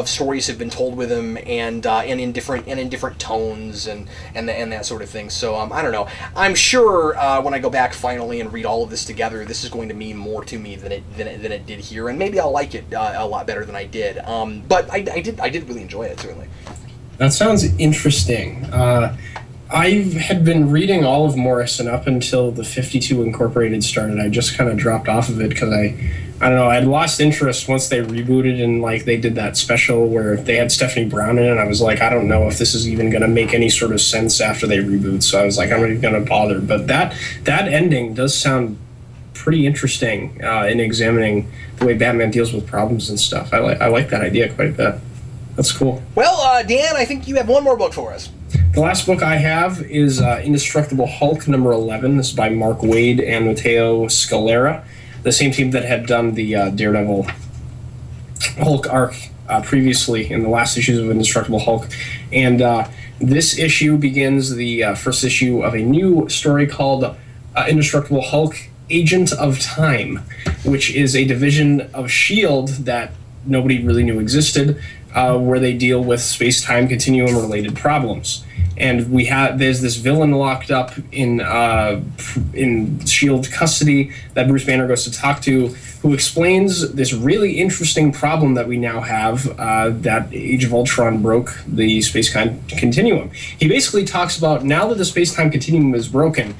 stories have been told with him, and in different tones and that sort of thing. So I don't know. I'm sure when I go back finally and read all of this together, this is going to mean more to me than it did here, and maybe I'll like it a lot better than I did. But I did really enjoy it, certainly. That sounds interesting. I had been reading all of Morrison up until the 52 Incorporated started. I just kind of dropped off of it because I don't know, I'd lost interest once they rebooted and they did that special where they had Stephanie Brown in it, and I was like, I don't know if this is even going to make any sort of sense after they reboot, so I was like, I'm not even going to bother. But that ending does sound pretty interesting in examining the way Batman deals with problems and stuff. I like that idea quite a bit. That's cool. Well, Dan, I think you have one more book for us. The last book I have is Indestructible Hulk, number 11. This is by Mark Waid and Matteo Scalera, the same team that had done the Daredevil Hulk arc previously in the last issues of Indestructible Hulk. And this issue begins the first issue of a new story called Indestructible Hulk, Agent of Time, which is a division of S.H.I.E.L.D. that nobody really knew existed, where they deal with space-time continuum-related problems. And there's this villain locked up in S.H.I.E.L.D. custody that Bruce Banner goes to talk to, who explains this really interesting problem that we now have, that Age of Ultron broke the space-time continuum. He basically talks about, now that the space-time continuum is broken,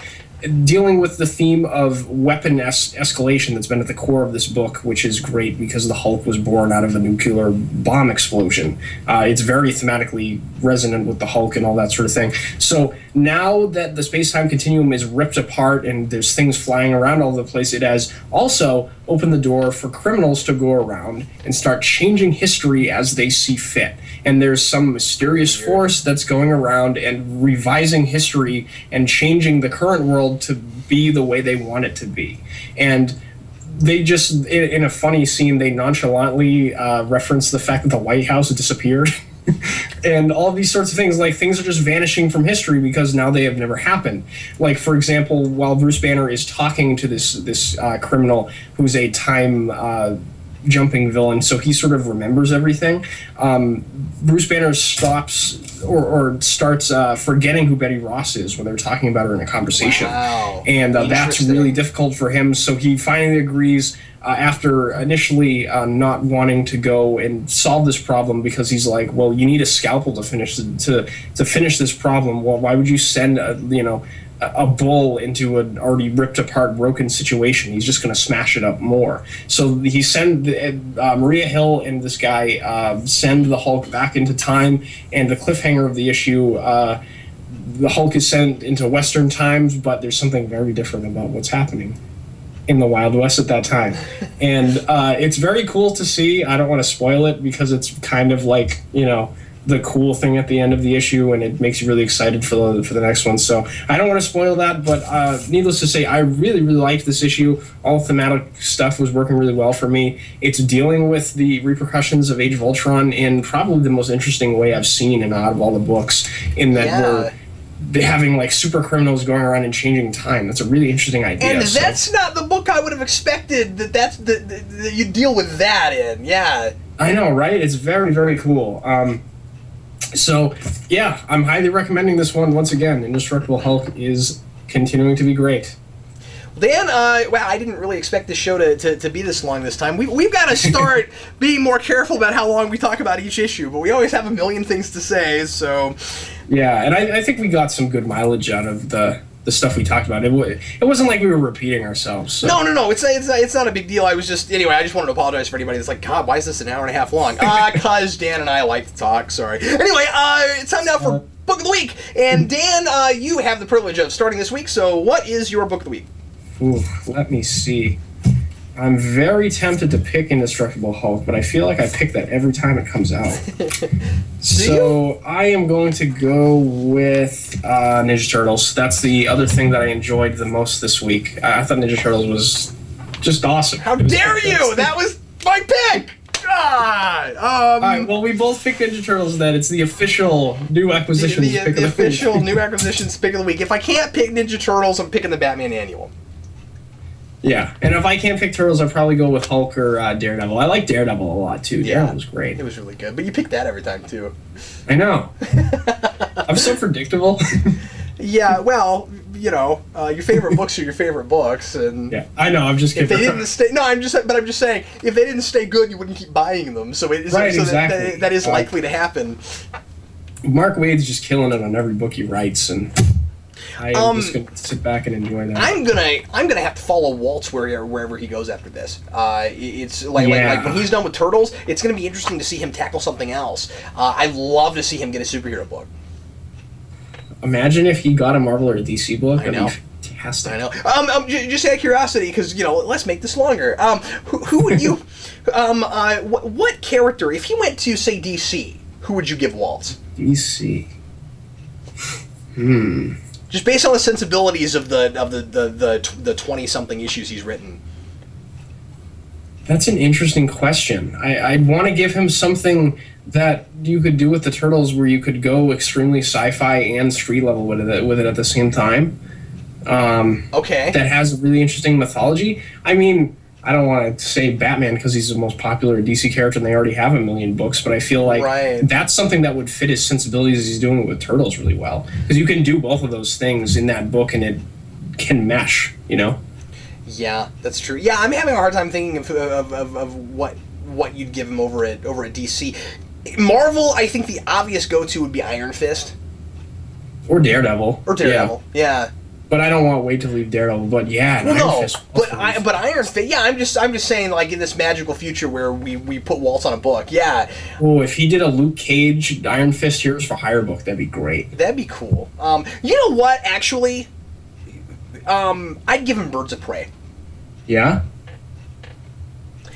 dealing with the theme of weapon escalation that's been at the core of this book, which is great because the Hulk was born out of a nuclear bomb explosion. It's very thematically resonant with the Hulk and all that sort of thing. So now that the space-time continuum is ripped apart and there's things flying around all over the place, it has also opened the door for criminals to go around and start changing history as they see fit. And there's some mysterious force that's going around and revising history and changing the current world to be the way they want it to be. And they just, in a funny scene, they nonchalantly reference the fact that the White House disappeared. And all these sorts of things, things are just vanishing from history because now they have never happened. For example, while Bruce Banner is talking to this criminal who's a time jumping villain, so he sort of remembers everything. Bruce Banner stops or starts forgetting who Betty Ross is when they're talking about her in a conversation. Wow. And that's really difficult for him, so he finally agrees after initially not wanting to go and solve this problem, because he's like, well, you need a scalpel to finish this problem. Well, why would you send a bull into an already ripped apart, broken situation? He's just going to smash it up more. So he send Maria Hill and this guy send the Hulk back into time, and the cliffhanger of the issue, the Hulk is sent into Western times, but there's something very different about what's happening in the Wild West at that time. And it's very cool to see. I don't want to spoil it because it's kind of like, the cool thing at the end of the issue, and it makes you really excited for the next one. So I don't want to spoil that, but needless to say, I really, really liked this issue. All thematic stuff was working really well for me. It's dealing with the repercussions of Age of Ultron in probably the most interesting way I've seen in out of all the books, in that we're having like super criminals going around and changing time. That's a really interesting idea. And that's not the book I would have expected that you deal with that in. Yeah. I know, right? It's very, very cool. So, yeah, I'm highly recommending this one once again. Indestructible Hulk is continuing to be great. Dan, wow, I didn't really expect this show to be this long this time. We've got to start being more careful about how long we talk about each issue, but we always have a million things to say, so... Yeah, and I think we got some good mileage out of the stuff we talked about. It wasn't like we were repeating ourselves. So. No, it's not a big deal. I just wanted to apologize for anybody that's like, God, why is this an hour and a half long? Because Dan and I like to talk, sorry. Anyway, it's time now for Book of the Week. And Dan, you have the privilege of starting this week, so what is your Book of the Week? Ooh, let me see. I'm very tempted to pick Indestructible Hulk, but I feel like I pick that every time it comes out. So I am going to go with Ninja Turtles. That's the other thing that I enjoyed the most this week. I thought Ninja Turtles was just awesome. How dare you! That was my pick! All right, well, we both picked Ninja Turtles then. It's the official new acquisitions pick of the week. The official new acquisitions pick of the week. If I can't pick Ninja Turtles, I'm picking the Batman Annual. Yeah, and if I can't pick Turtles, I'll probably go with Hulk or Daredevil. I like Daredevil a lot, too. Yeah. Daredevil was great. It was really good, but you pick that every time, too. I know. I'm so predictable. Yeah, well, your favorite books are your favorite books, and... Yeah, I know, I'm just kidding. If they didn't stay... No, I'm just saying, if they didn't stay good, you wouldn't keep buying them, so exactly. That is likely to happen. Mark Waid's just killing it on every book he writes, and... I'm just gonna sit back and enjoy that. I'm gonna have to follow Waltz wherever he goes after this. It's like when he's done with Turtles, it's gonna be interesting to see him tackle something else. I'd love to see him get a superhero book. Imagine if he got a Marvel or a DC book. I know. That'd be fantastic. I know. Just out of curiosity, because let's make this longer. Who would you? What character, if he went to say DC, who would you give Waltz? DC. Just based on the sensibilities of the 20-something issues he's written. That's an interesting question. I'd want to give him something that you could do with the Turtles where you could go extremely sci-fi and street level with it at the same time. Okay. That has a really interesting mythology. I mean, I don't want to say Batman because he's the most popular DC character and they already have 1 million books, but I feel like that's something that would fit his sensibilities as he's doing it with Turtles really well. Because you can do both of those things in that book and it can mesh, Yeah, that's true. Yeah, I'm having a hard time thinking of what you'd give him over at DC. Marvel, I think the obvious go-to would be Iron Fist. Or Daredevil. Yeah. But I don't want Wade to leave Daredevil. But yeah, Iron Fist. But Iron Fist. Yeah, I'm just saying, like in this magical future where we put Waltz on a book. Yeah. Oh, if he did a Luke Cage Iron Fist Heroes for Hire book, that'd be great. That'd be cool. You know what? Actually, I'd give him Birds of Prey. Yeah.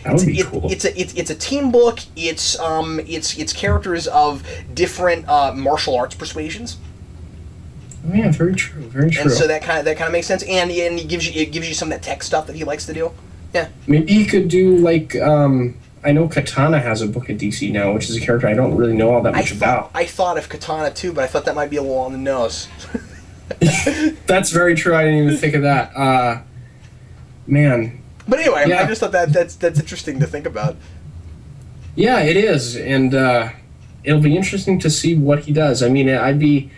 That would be cool. It's a team book. It's characters of different martial arts persuasions. Oh, yeah, very true. Very true. And so that kind of makes sense, and it gives you some of that tech stuff that he likes to do. Yeah. Maybe he could do like I know Katana has a book at DC now, which is a character I don't really know all that much about. I thought of Katana too, but I thought that might be a little on the nose. That's very true. I didn't even think of that. Man, But anyway, I just thought that's interesting to think about. Yeah, it is, and it'll be interesting to see what he does. I mean, I'd be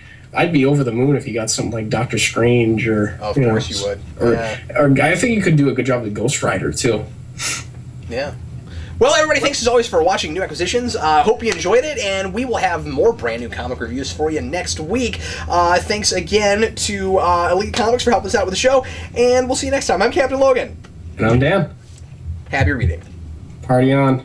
over the moon if he got something like Doctor Strange or. Oh, of course you would. Or I think he could do a good job with Ghost Rider too. Yeah. Well, everybody, thanks as always for watching New Acquisitions. Hope you enjoyed it, and we will have more brand new comic reviews for you next week. Thanks again to Elite Comics for helping us out with the show, and we'll see you next time. I'm Captain Logan. And I'm Dan. Happy reading. Party on.